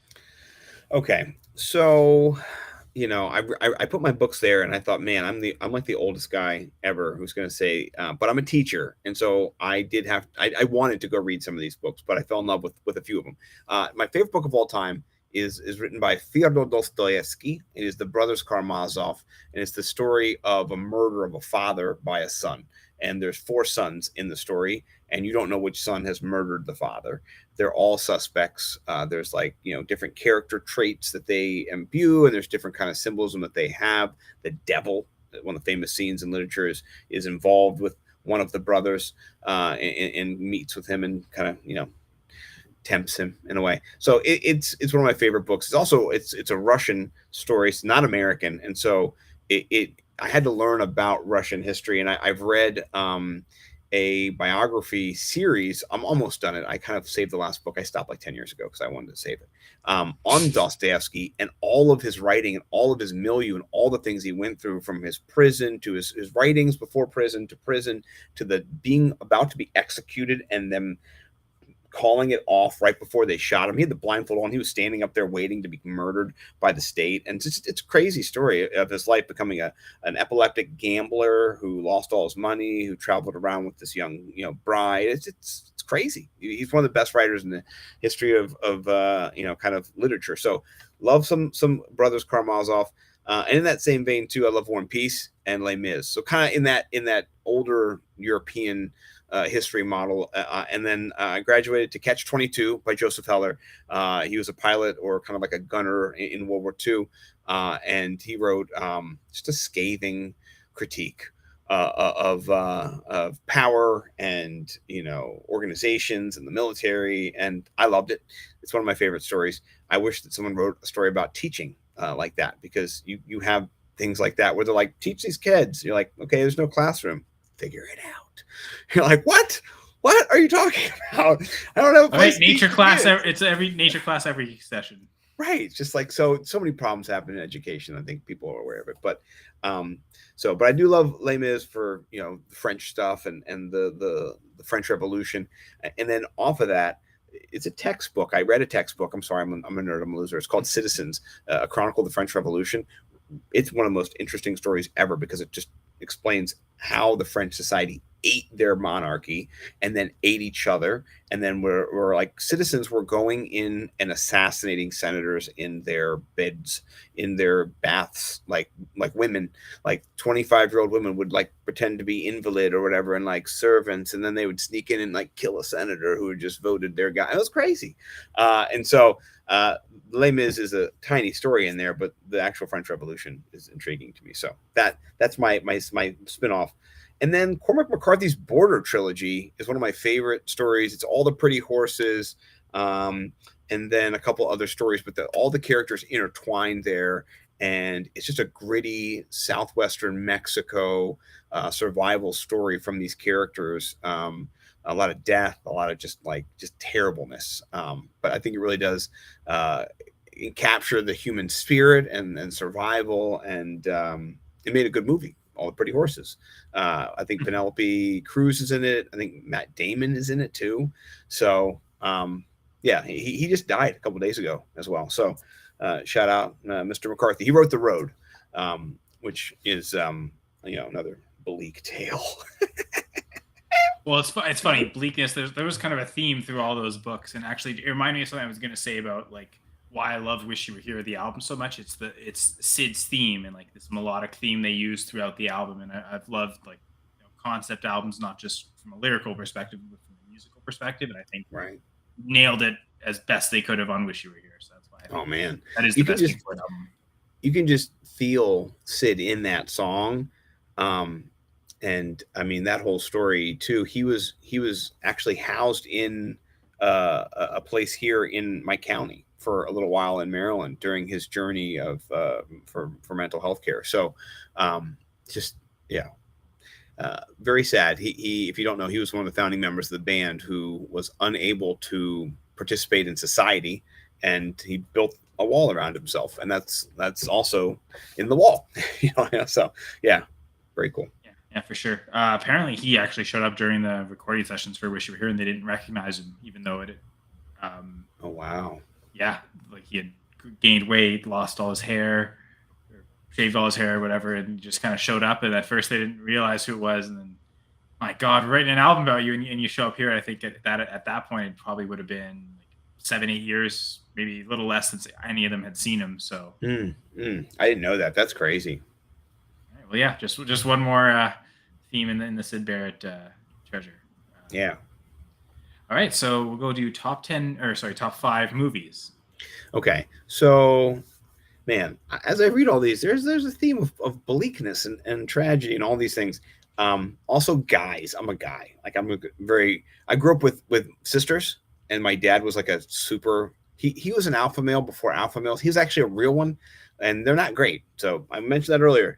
Okay, so. I put my books there, and I thought, man, I'm like the oldest guy ever who's going to say, but I'm a teacher, and so I wanted to go read some of these books, but I fell in love with a few of them. My favorite book of all time is written by Fyodor Dostoevsky. It is The Brothers Karamazov, and it's the story of a murder of a father by a son. And there's 4 sons in the story, and you don't know which son has murdered the father. They're all suspects. There's different character traits that they imbue, and there's different kind of symbolism that they have. The devil, one of the famous scenes in literature, is involved with one of the brothers and meets with him and kind of tempts him in a way. So it's one of my favorite books. It's also it's a Russian story. It's not American, and so I had to learn about Russian history, and I've read a biography series. I'm almost done it. I kind of saved the last book. I stopped 10 years ago because I wanted to save it. On Dostoevsky and all of his writing and all of his milieu and all the things he went through, from his prison to his writings before prison to the being about to be executed and them calling it off right before they shot him. He had the blindfold on. He was standing up there waiting to be murdered by the state. And it's a crazy story of his life becoming an epileptic gambler who lost all his money, who traveled around with this young, bride. It's crazy. He's one of the best writers in the history of kind of literature. So love some Brothers Karamazov. And in that same vein too, I love War and Peace and Les Mis. So kind of in that older European history model. And then I graduated to Catch 22 by Joseph Heller. He was a pilot or kind of like a gunner in World War II. And he wrote just a scathing critique of power and organizations and the military, and I loved it. It's one of my favorite stories. I wish that someone wrote a story about teaching like that, because you have things like that where they're like, teach these kids. You're like, okay, there's no classroom, figure it out. You're like, what are you talking about? I don't have a All place right, to teach nature the class. kids. It's every nature class every session. Right. It's just like, so many problems happen in education. I think people are aware of it, but um but I do love Les Mis for the French stuff and the French Revolution. And then off of that, it's a textbook. I read a textbook. I'm sorry, I'm a nerd, I'm a loser. It's called Citizens, a chronicle of the French Revolution. It's one of the most interesting stories ever, because it just explains how the French society ate their monarchy and then ate each other. And then we're like, citizens were going in and assassinating senators in their beds, in their baths, like women, like 25-year-old women would like pretend to be invalid or whatever, and like servants, and then they would sneak in and like kill a senator who had just voted their guy. It was crazy. And so Les Mis is a tiny story in there, but the actual French Revolution is intriguing to me. So that's my spin-off. And then Cormac McCarthy's Border trilogy is one of my favorite stories. It's all the pretty horses, and then a couple other stories, but all the characters intertwined there. And it's just a gritty southwestern Mexico survival story from these characters. A lot of death, a lot of just terribleness. But I think it really does capture the human spirit and survival, and it made a good movie. All the Pretty Horses. I think Penelope Cruz is in it. I think Matt Damon is in it too. So yeah, he just died a couple days ago as well. So shout out Mr. McCarthy. He wrote The Road, which is another bleak tale. Well, it's funny, bleakness. There was kind of a theme through all those books, and actually, it reminded me of something I was going to say about like why I love "Wish You Were Here" the album so much. It's Sid's theme and like this melodic theme they use throughout the album, and I've loved like concept albums, not just from a lyrical perspective, but from a musical perspective. And I think Right. nailed it as best they could have on "Wish You Were Here." So that's why. Oh man, that is the best Pink Floyd album. You can just feel Sid in that song. And I mean that whole story too. He was actually housed in a place here in my county for a little while in Maryland during his journey of for mental health care. So just yeah, very sad. He if you don't know, he was one of the founding members of the band who was unable to participate in society, and he built a wall around himself, and that's also in the wall. So yeah, very cool. Yeah, for sure. Apparently, he actually showed up during the recording sessions for "Wish You Were Here," and they didn't recognize him, even though it. Oh wow! Yeah, like he had gained weight, lost all his hair, or shaved all his hair, or whatever, and just kind of showed up. And at first, they didn't realize who it was, and then, my God, we're writing an album about you, and you show up here. I think at that point, it probably would have been like 7-8 years, maybe a little less, since any of them had seen him. So, I didn't know that. That's crazy. Well, yeah, just one more theme in the Syd Barrett treasure. Yeah. All right, so we'll go do top 5 movies. Okay, so man, as I read all these, there's a theme of bleakness and tragedy and all these things. Also, guys. I'm a guy. Like I grew up with sisters, and my dad was like a super. He was an alpha male before alpha males. He was actually a real one, and they're not great. So I mentioned that earlier.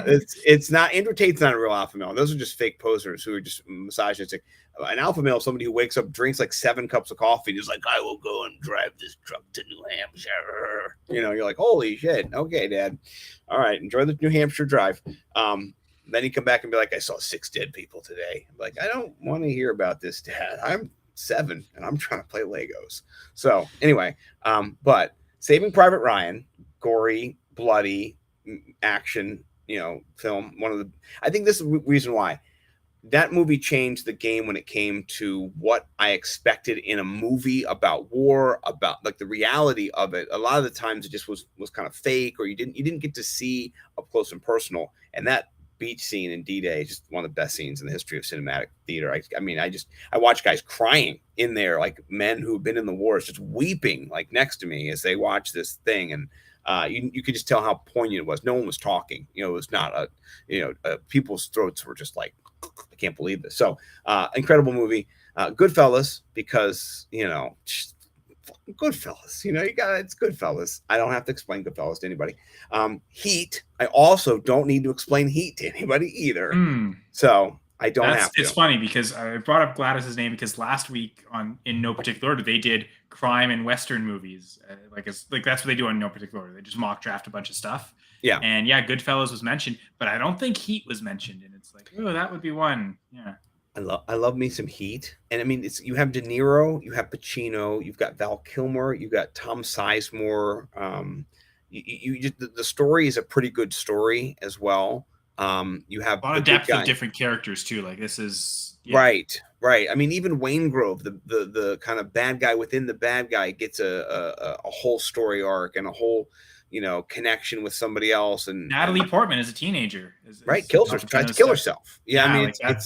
It's not Andrew Tate's not a real alpha male. Those are just fake posers who are just misogynistic. An alpha male is somebody who wakes up, drinks like 7 cups of coffee, and is like, I will go and drive this truck to New Hampshire. You're like, holy shit. Okay, Dad. All right, enjoy the New Hampshire drive. Then you come back and be like, I saw 6 dead people today. I'm like, I don't want to hear about this, Dad. I'm 7 and I'm trying to play Legos. So anyway, but Saving Private Ryan, gory, bloody action, film. I think this is the reason why that movie changed the game when it came to what I expected in a movie about war, about like the reality of it. A lot of the times it just was kind of fake, or you didn't get to see up close and personal. And that beach scene in D-Day is just one of the best scenes in the history of cinematic theater. I watch guys crying in there, like men who've been in the wars, just weeping like next to me as they watch this thing. And you could just tell how poignant it was. No one was talking. You know, it was not a, people's throats were just like, I can't believe this. So incredible movie. Goodfellas, because Goodfellas. You got it's Goodfellas. I don't have to explain Goodfellas to anybody. Heat. I also don't need to explain Heat to anybody either. Hmm. So I don't have to. It's funny because I brought up Gladys's name because last week on In No Particular Order they did crime and western movies. It's like that's what they do on No Particular Order. They just mock draft a bunch of stuff. Yeah. And yeah, Goodfellas was mentioned, but I don't think Heat was mentioned. And it's like, oh, that would be one. Yeah. I love me some Heat, and I mean you have De Niro, you have Pacino, you've got Val Kilmer, you got Tom Sizemore. You just, the story is a pretty good story as well. You have a lot of depth of different characters too. Like this is right. I mean, even Wayne Grove, the kind of bad guy within the bad guy, gets a whole story arc and a whole connection with somebody else. And Natalie Portman is a teenager, kills her, tries to kill herself. Yeah, I mean like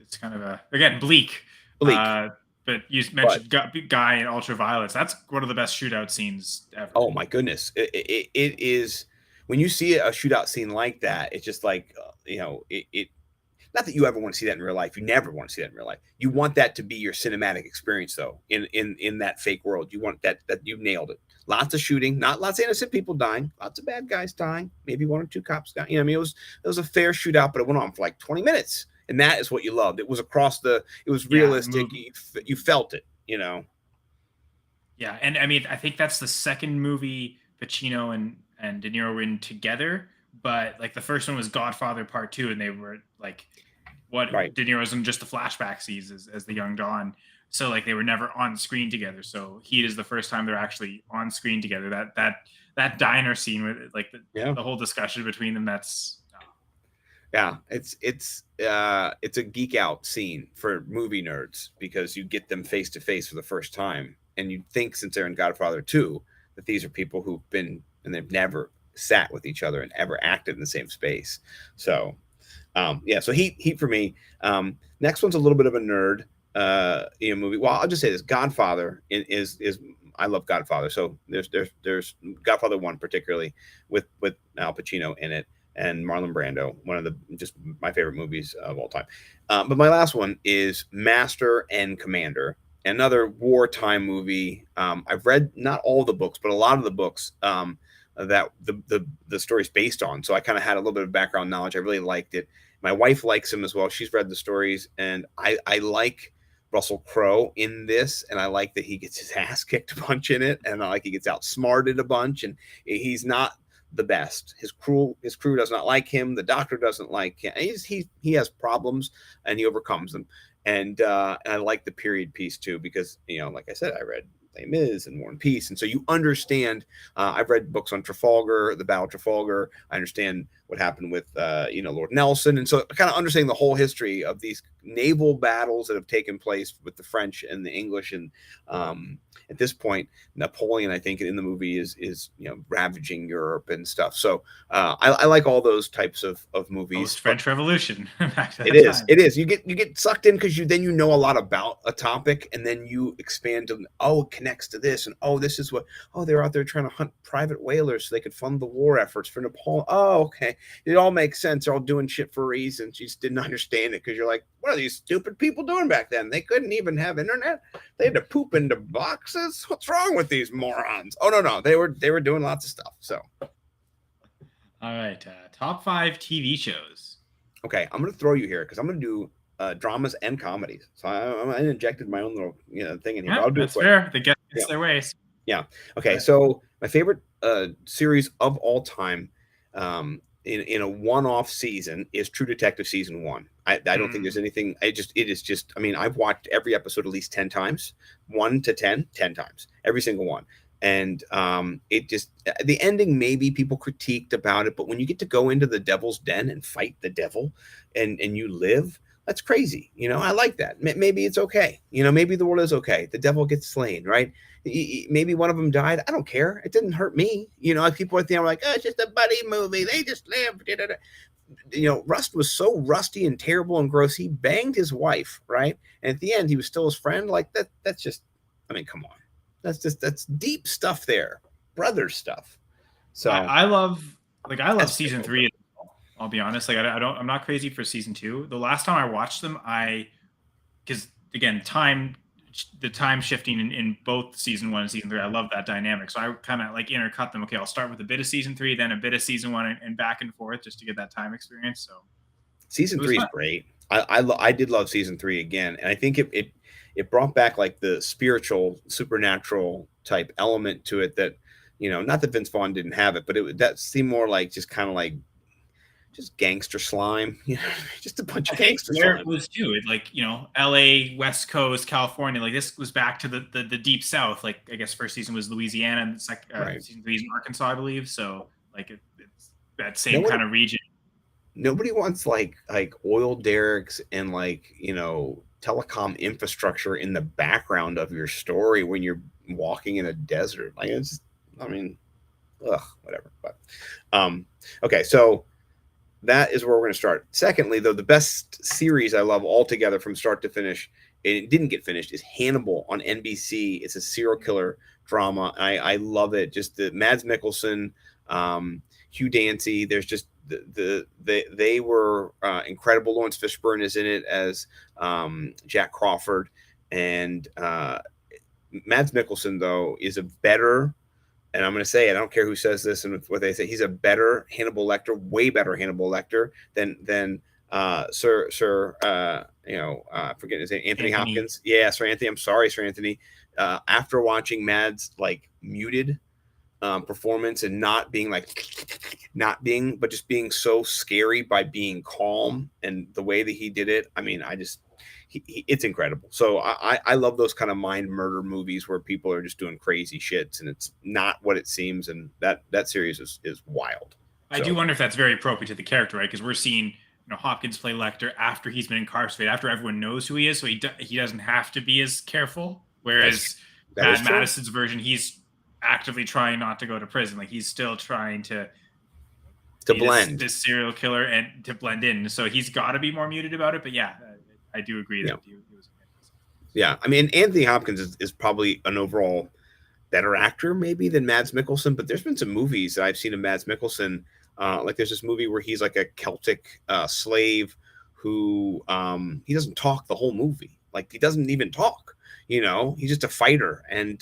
it's kind of a again bleak. But you mentioned Guy and Ultraviolets. That's one of the best shootout scenes ever. Oh my goodness, it is. When you see a shootout scene like that, it's just like it. Not that you ever want to see that in real life. You never want to see that in real life. You want that to be your cinematic experience, though. In that fake world, you want that you nailed it. Lots of shooting, not lots of innocent people dying, lots of bad guys dying, maybe one or two cops dying. I mean, it was a fair shootout, but it went on for like 20 minutes. And that is what you loved. It was it was realistic. You felt it, Yeah. And I mean, I think that's the second movie Pacino and De Niro were in together. But like the first one was Godfather Part 2, and they were like De Niro's in just the flashback sees as the young Don. So like they were never on screen together. So Heat is the first time they're actually on screen together. That diner scene with like the whole discussion between them. That's it's a geek out scene for movie nerds because you get them face to face for the first time, and you'd think since they're in Godfather 2 that these are people who've been and they've never sat with each other and ever acted in the same space. So so Heat for me. Next one's a little bit of a nerd movie. Well, I'll just say this: Godfather is I love Godfather. So there's Godfather 1 particularly with Al Pacino in it and Marlon Brando, one of just my favorite movies of all time. But my last one is Master and Commander, another wartime movie. I've read not all the books, but a lot of the books that the story's based on. So I kind of had a little bit of background knowledge. I really liked it. My wife likes him as well. She's read the stories, and I like Russell Crowe in this, and I like that he gets his ass kicked a bunch in it, and I like he gets outsmarted a bunch, and he's not the best. His crew does not like him. The doctor doesn't like him. He has problems, and he overcomes them. And I like the period piece too, because like I said, I read Les Mis and War and Peace, and so you understand. I've read books on Trafalgar, the Battle of Trafalgar. I understand what happened with Lord Nelson, and so kind of understanding the whole history of these naval battles that have taken place with the French and the English. And at this point, Napoleon, I think, in the movie is ravaging Europe and stuff. So I like all those types of movies. French Revolution. It is. You get sucked in because then you know a lot about a topic, and then you expand to it connects to this, and this is what they're out there trying to hunt private whalers so they could fund the war efforts for Napoleon. Oh, okay. It all makes sense. They're all doing shit for reasons. You just didn't understand it because you're like, what are these stupid people doing back then? They couldn't even have internet. They had to poop into boxes. What's wrong with these morons? Oh, no. They were doing lots of stuff. So, all right. Top 5 TV shows. Okay. I'm going to throw you here because I'm going to do dramas and comedies. So I injected my own little thing in here. Yeah, I'll do that's fair. They get their ways. Yeah. Okay. Yeah. So my favorite series of all time in a one-off season is True Detective season 1. I don't think there's anything. It is just. I mean, I've watched every episode at least 10 times, 1 to 10 times, every single one. And it just the ending. Maybe people critiqued about it, but when you get to go into the devil's den and fight the devil, and you live. That's crazy. I like that. Maybe it's okay. Maybe the world is okay. The devil gets slain, right? Maybe one of them died. I don't care. It didn't hurt me. People at the end were like, it's just a buddy movie. They just live. Rust was so rusty and terrible and gross. He banged his wife, right? And at the end, he was still his friend. Like that. That's just, come on. That's deep stuff there. Brother stuff. So I love that's season three as well. I'll be honest. Like I'm not crazy for season two. The last time I watched them, because again, the time shifting in both season one and season three, I love that dynamic. So I kind of like intercut them. Okay, I'll start with a bit of season three, then a bit of season one, and back and forth just to get that time experience. So season it was three is fun. great. I did love season three again, and I think it brought back like the spiritual, supernatural type element to it that, not that Vince Vaughn didn't have it, but that seemed more like just kind of like just gangster slime, just a bunch I of think gangster where it slime. was too, like L.A., West Coast, California, like this was back to the deep South. Like I guess first season was Louisiana, and Right. season three is in Arkansas, I believe. So like it's that No same one, kind of region. nobody wants like oil derricks and like telecom infrastructure in the background of your story when you're walking in a desert. Like it's just, I mean, ugh, whatever. But okay, so that is where we're going to start. Secondly, though, the best series I love altogether from start to finish, and it didn't get finished, is Hannibal on NBC. It's a serial killer drama. I love it. Just the Mads Mikkelsen, Hugh Dancy. There's just they were incredible. Lawrence Fishburne is in it as Jack Crawford, and Mads Mikkelsen though is a better, and I'm going to say it, I don't care who says this and what they say, he's a better Hannibal Lecter, way better Hannibal Lecter than Sir forgetting his name, Anthony Anthony. Hopkins. Yeah, Sir Anthony. I'm sorry, Sir Anthony. After watching Mads like muted performance and not being but just being so scary by being calm and the way that he did it. I mean, it's incredible. So I love those kind of mind murder movies where people are just doing crazy shits and it's not what it seems. And that series is wild. I do wonder if that's very appropriate to the character, right? Because we're seeing Hopkins play Lecter after he's been incarcerated, after everyone knows who he is, so he doesn't have to be as careful. Whereas that is true. Madison's version, he's actively trying not to go to prison. Like he's still trying to blend this serial killer and to blend in. So he's got to be more muted about it. But yeah, I do agree that he was. Yeah, I mean, Anthony Hopkins is probably an overall better actor maybe than Mads Mikkelsen, but there's been some movies that I've seen of Mads Mikkelsen. Like there's this movie where he's like a Celtic slave who he doesn't talk the whole movie. Like he doesn't even talk. He's just a fighter, and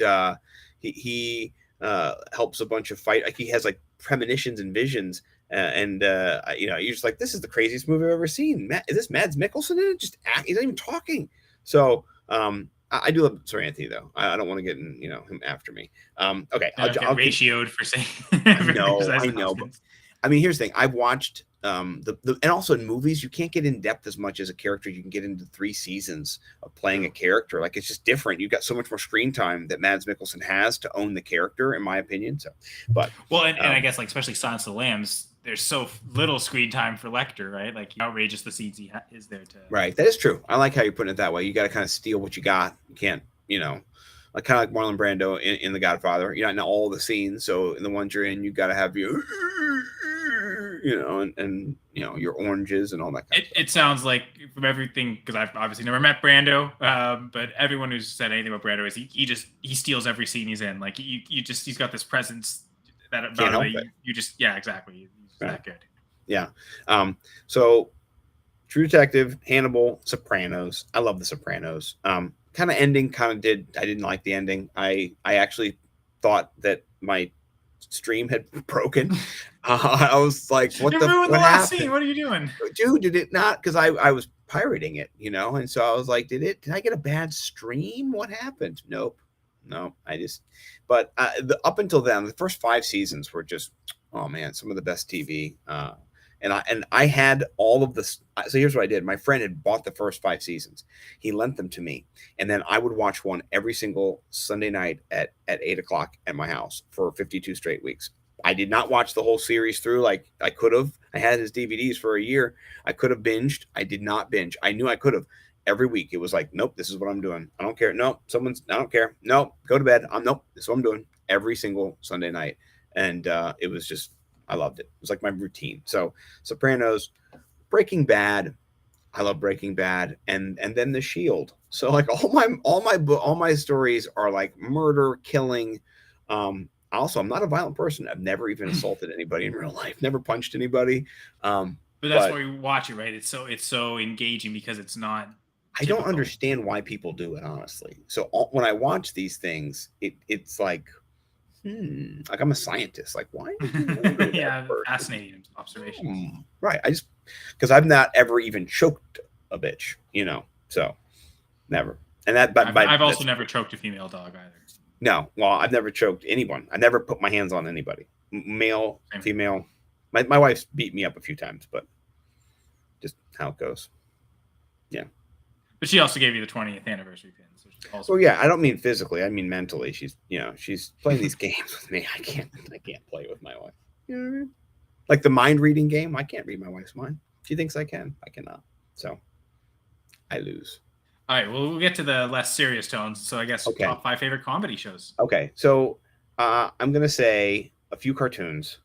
he helps a bunch of fight. Like he has like premonitions and visions, and you're just like, this is the craziest movie I've ever seen. Is this Mads Mikkelsen in it? He's not even talking. So I do love Sir Anthony though. I don't want to get him after me. Okay, I'll ratioed for saying. I know. But, I mean, here's the thing. I've watched and also in movies you can't get in depth as much as a character. You can get into 3 seasons of playing a character. Like it's just different. You've got so much more screen time that Mads Mikkelsen has to own the character, in my opinion. So, but and I guess like especially Silence of the Lambs, there's so little screen time for Lecter, right? Like outrageous the scenes he is there to. Right, that is true. I like how you're putting it that way. You got to kind of steal what you got. You can't, like kind of like Marlon Brando in The Godfather. You're not in all the scenes, so in the ones you're in, you got to have your, and your oranges and all that. It sounds like from everything, because I've obviously never met Brando, but everyone who's said anything about Brando is he steals every scene he's in. Like he's got this presence that about it. You just exactly. He's right. That good. Yeah. So True Detective, Hannibal, Sopranos. I love the Sopranos. Kind of ending I didn't like the ending. I actually thought that my stream had broken. I was like, what last scene? What are you doing? Dude, did it not? Because I was pirating it, and so I was like, did I get a bad stream? What happened? Nope. No, but up until then, the first 5 seasons were just, oh man, some of the best TV. And I had all of this. So here's what I did. My friend had bought the first 5 seasons. He lent them to me. And then I would watch one every single Sunday night at 8:00 at my house for 52 straight weeks. I did not watch the whole series through like I could have. I had his DVDs for a year. I could have binged. I did not binge. I knew I could have. Every week it was like, nope, this is what I'm doing. I don't care. Nope, I don't care. Nope, go to bed. Nope, this is what I'm doing every single Sunday night. And it was just, I loved it. It was like my routine. So Sopranos, Breaking Bad. I love Breaking Bad, and then The Shield. So like all my stories are like murder, killing, Also, I'm not a violent person. I've never even assaulted anybody in real life. Never punched anybody. But that's But why we watch it, right? It's so engaging because it's not I don't typical. understand why people do it, honestly. So when I watch these things, it's like, like I'm a scientist. Like, why would you murder that Yeah, person? fascinating observations. Right. I just because I've not ever even choked a bitch, So never. And that, but I've also that's never choked a female dog either. no. Well, I've never choked anyone. I never put my hands on anybody, male, Same here. female. My wife's beat me up a few times, but just how it goes. Yeah. But she also gave you the 20th anniversary pin, so she's also Well, yeah. I don't mean physically. I mean mentally. She's playing these games with me. I can't play with my wife. You know what I mean? Like the mind reading game. I can't read my wife's mind. She thinks I can. I cannot. So I lose. All right, well, we'll get to the less serious tones. So I guess Okay. top 5 favorite comedy shows. Okay. So I'm gonna say a few cartoons.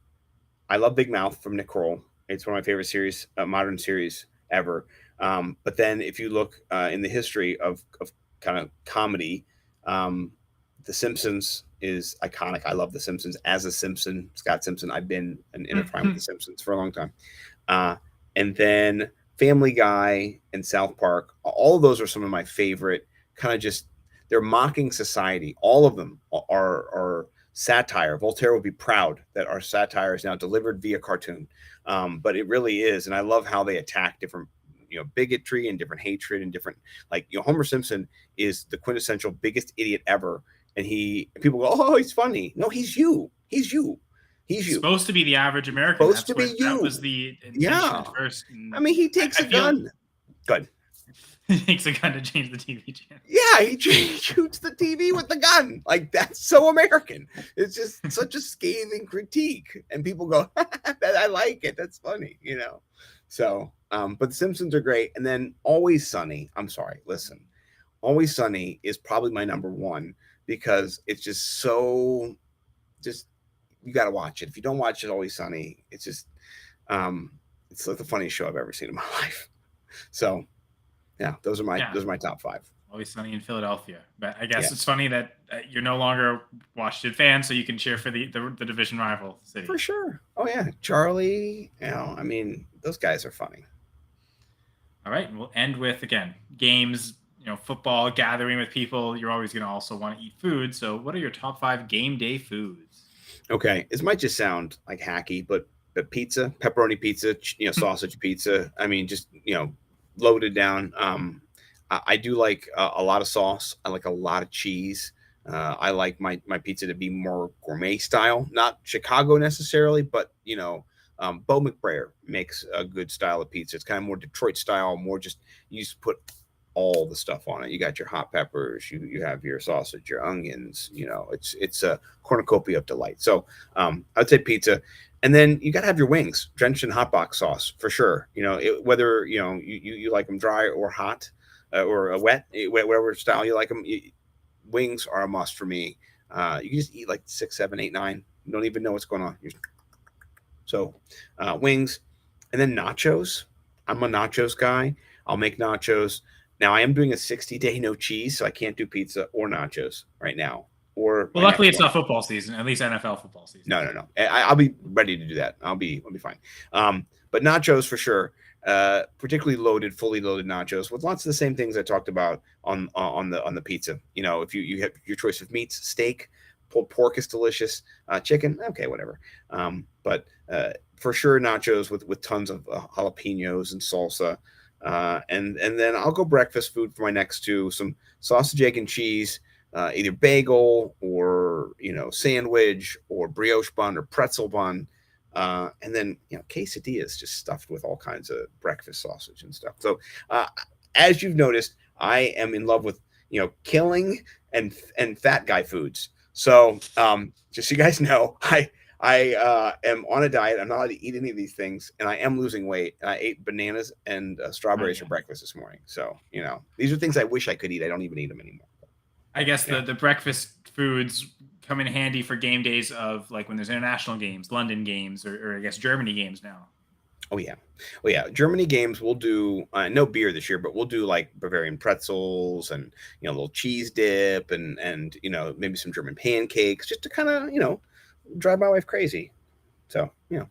I love Big Mouth from Nick Kroll. It's one of my favorite series, modern series ever. But then if you look in the history of kind of comedy, um, The Simpsons is iconic. I love The Simpsons as a Simpson, Scott Simpson. I've been intertwined with The Simpsons for a long time. Uh, and then Family Guy and South Park. All of those are some of my favorite. Kind of just they're mocking society. All of them are satire. Voltaire would be proud that our satire is now delivered via cartoon. But it really is, and I love how they attack different, bigotry and different hatred and different, like, Homer Simpson is the quintessential biggest idiot ever, and people go, oh, he's funny. No, he's you. He's you. He's He's you. supposed to be the average American. Supposed to That's be what that was you. the intention Yeah. at first. I And mean, he takes I a feel gun. Good. he takes a gun to change the TV channel. Yeah, he shoots the TV with the gun. Like, that's so American. It's just such a scathing critique, and people go, "I like it. That's funny." So, but The Simpsons are great, and then Always Sunny. I'm sorry, listen, Always Sunny is probably my number one because it's just so, just you got to watch it. If you don't watch it, Always Sunny, it's just, it's like the funniest show I've ever seen in my life. So, yeah, those are my Yeah, those are my top five. Always Sunny in Philadelphia. But I guess Yeah. it's funny that you're no longer a Washington fan, so you can cheer for the division rival city. For sure. Oh yeah, Charlie. I mean, those guys are funny. All right, and we'll end with again games. Football, gathering with people. You're always going to also want to eat food. So, what are your top 5 game day foods? Okay, this might just sound like hacky, but pizza, pepperoni pizza, sausage pizza. I mean, just loaded down. I do like a lot of sauce. I like a lot of cheese. I like my pizza to be more gourmet style, not Chicago necessarily, but Bo McBrayer makes a good style of pizza. It's kind of more Detroit style, more just you just put all the stuff on it. You got your hot peppers, you have your sausage, your onions. It's a cornucopia of delight. So I'd say pizza. And then you got to have your wings drenched in hot box sauce for sure. Whether you like them dry or hot or wet, whatever style you like them. Wings are a must for me. You can just eat like 6, 7, 8, 9. You don't even know what's going on. So wings, and then nachos. I'm a nachos guy. I'll make nachos. Now I am doing a 60-day no cheese, so I can't do pizza or nachos right now. Or Well, luckily it's not football season, at least NFL football season. No. I'll be ready to do that. I'll be fine. But nachos for sure. Particularly fully loaded nachos with lots of the same things I talked about on the pizza. If you have your choice of meats, steak, pulled pork is delicious. Chicken, okay, whatever. But for sure nachos with tons of jalapenos and salsa. And then I'll go breakfast food for my next two: some sausage, egg, and cheese. Either bagel or sandwich or brioche bun or pretzel bun, and then quesadillas just stuffed with all kinds of breakfast sausage and stuff. So as you've noticed, I am in love with killing and fat guy foods. So just so you guys know, I am on a diet. I'm not allowed to eat any of these things, and I am losing weight. And I ate bananas and strawberries for breakfast this morning. So these are things I wish I could eat. I don't even eat them anymore. I guess the breakfast foods come in handy for game days of like when there's international games, London games, or I guess Germany games now. Oh yeah. Germany games we'll do no beer this year, but we'll do like Bavarian pretzels and a little cheese dip and maybe some German pancakes just to kind of drive my wife crazy. So, you know.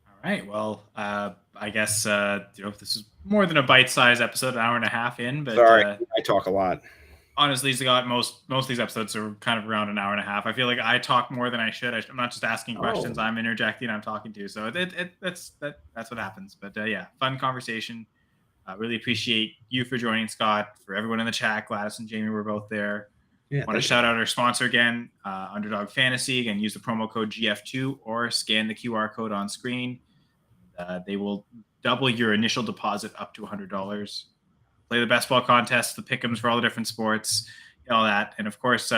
All right. Well, I guess this is more than a bite-sized episode, an hour and a half in, but Sorry, I talk a lot. honestly, Scott, most of these episodes are kind of around an hour and a half. I feel like I talk more than I should. I'm not just asking questions; Oh, I'm interjecting. I'm talking to. So that's what happens. But yeah, fun conversation. Really appreciate you for joining, Scott. For everyone in the chat, Gladys and Jamie were both there. yeah. Want to Thank you. shout out our sponsor again, Underdog Fantasy. Again, use the promo code GF2 or scan the QR code on screen. They will double your initial deposit up to $100. Play the best ball contest, the pick'ems for all the different sports, all that, and of course,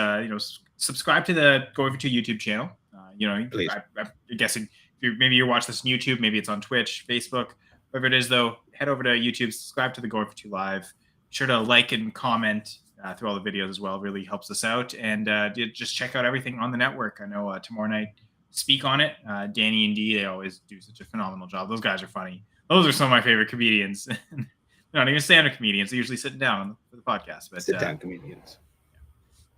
subscribe to the Going for Two YouTube channel. Please. I'm guessing maybe you're watching this on YouTube, maybe it's on Twitch, Facebook, whatever it is. Though, head over to YouTube, subscribe to the Going for Two Live. Be sure to like and comment through all the videos as well. It really helps us out, and just check out everything on the network. I know tomorrow night, Speak on It. Danny and Dee, they always do such a phenomenal job. Those guys are funny. Those are some of my favorite comedians. They're not even stand-up comedians. They're usually sitting down for the podcast. But Sit down comedians.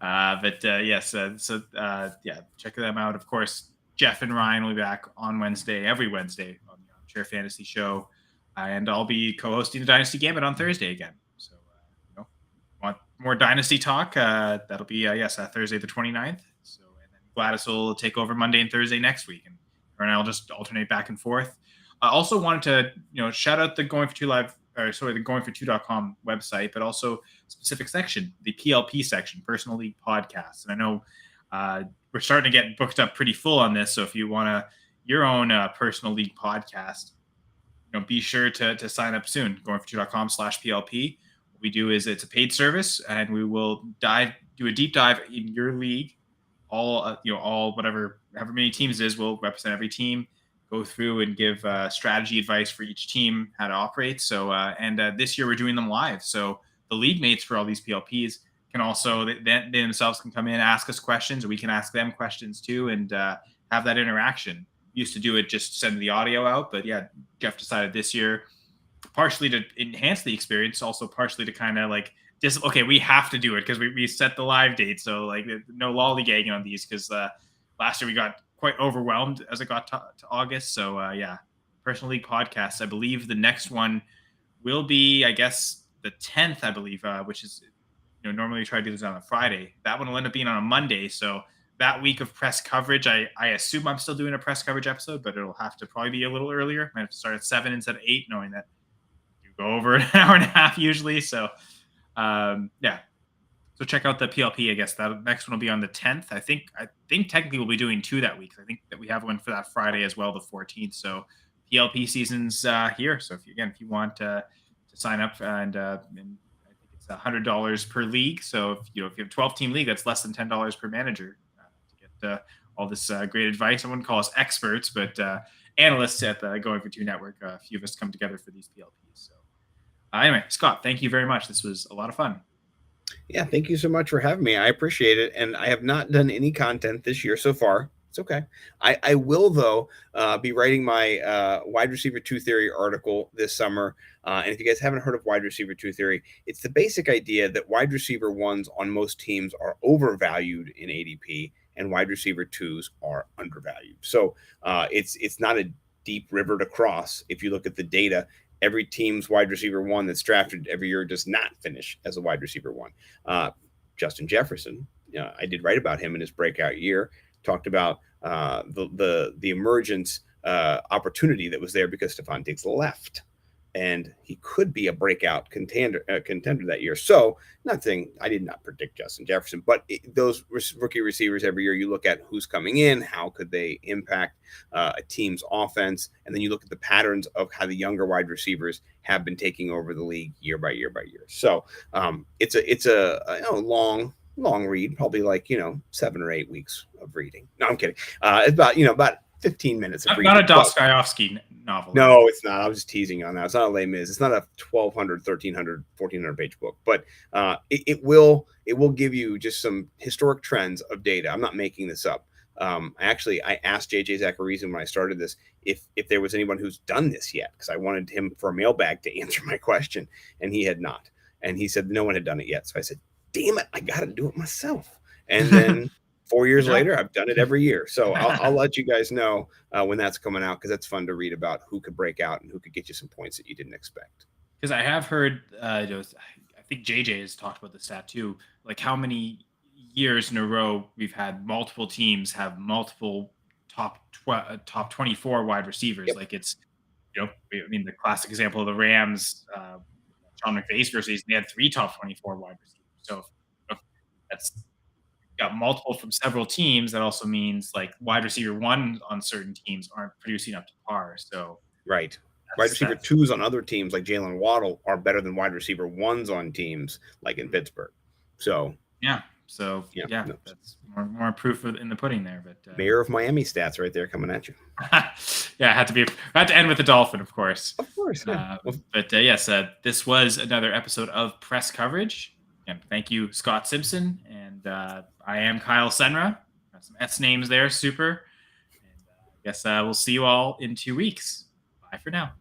Yes. Yeah, check them out. Of course, Jeff and Ryan will be back on Wednesday, every Wednesday on the Armchair Fantasy Show, and I'll be co-hosting the Dynasty Gambit on Thursday again. So, want more Dynasty talk? That'll be Thursday the 29th. So, and then Gladys will take over Monday and Thursday next week, and her and I'll just alternate back and forth. I also wanted to shout out the Going for Two Live, the goingfor2.com website, but also specific section, the PLP section, Personal League Podcasts. And I know we're starting to get booked up pretty full on this. So if you want your own personal league podcast, be sure to sign up soon. Goingfor2.com/PLP. What we do is it's a paid service, and we will do a deep dive in your league. All however many teams it is, we'll represent every team, go through and give strategy advice for each team, how to operate. So, this year we're doing them live. So the league mates for all these PLPs can also, they themselves can come in, ask us questions, or we can ask them questions too, and have that interaction. We used to do it, just send the audio out. But yeah, Jeff decided this year, partially to enhance the experience, also partially to kind of okay, we have to do it because we set the live date. So no lollygagging on these, because last year we got quite overwhelmed as it got to August. So Personal League Podcasts. I believe the next one will be, I guess, the 10th, I believe, which is, normally we try to do this on a Friday. That one will end up being on a Monday. So that week of press coverage, I assume I'm still doing a press coverage episode, but it'll have to probably be a little earlier. I might have to start at 7 instead of 8, knowing that you go over an hour and a half usually. So yeah. So check out the PLP. I guess that next one will be on the 10th. I think technically we'll be doing 2 that week. I think that we have one for that Friday as well, the 14th. So PLP season's here. So if you want to sign up, and I think it's $100 per league. So if you have a 12-team league, that's less than $10 per manager to get all this great advice. I wouldn't call us experts, but analysts at the Going for Two Network. A few of us come together for these PLPs. So anyway, Scott, thank you very much. This was a lot of fun. Yeah, thank you so much for having me. I appreciate it. And I have not done any content this year so far. It's okay. I will, though, be writing my wide receiver 2 theory article this summer. And if you guys haven't heard of wide receiver 2 theory, it's the basic idea that wide receiver 1s on most teams are overvalued in ADP and wide receiver 2s are undervalued. So it's not a deep river to cross. If you look at the data, every team's wide receiver 1 that's drafted every year does not finish as a wide receiver 1. Justin Jefferson, I did write about him in his breakout year, talked about the emergence opportunity that was there because Stephon Diggs left, and he could be a breakout contender that year. So, not saying I did not predict Justin Jefferson, but those rookie receivers every year, you look at who's coming in, how could they impact a team's offense, and then you look at the patterns of how the younger wide receivers have been taking over the league year by year by year. So, it's a long read, probably 7 or 8 weeks of reading. No, I'm kidding. It's about 15 minutes of reading. Not a Dostoevsky novel. No, it's not. I was just teasing you on that. It's not a Les Mis. It's not a 1,200, 1,300, 1,400 page book, but it will give you just some historic trends of data. I'm not making this up. I asked JJ Zachariason when I started this if there was anyone who's done this yet, because I wanted him for a mailbag to answer my question, and he had not. And he said no one had done it yet. So I said, damn it, I got to do it myself. And then 4 years Good job. later, I've done it every year. So I'll let you guys know when that's coming out because that's fun to read about who could break out and who could get you some points that you didn't expect. Because I have heard, I think JJ has talked about the stat too, like how many years in a row we've had multiple teams have multiple top 24 wide receivers. Yep. Like it's, I mean, the classic example of the Rams, Sean McVay's first season, they had three top 24 wide receivers. So if that's got multiple from several teams, that also means like wide receiver one on certain teams aren't producing up to par. So Right. Wide receiver that's twos on other teams like Jalen Waddle are better than wide receiver ones on teams like in Pittsburgh. So yeah. So yeah, yeah, no. that's more proof in the pudding there. But Mayor of Miami stats right there coming at you. yeah, I had to end with the Dolphin, of course. Of course, yeah. Well, But yes, this was another episode of Press Coverage. And thank you, Scott Simpson, and I am Kyle Senra. Got some S names there, super. And I guess we'll see you all in 2 weeks. Bye for now.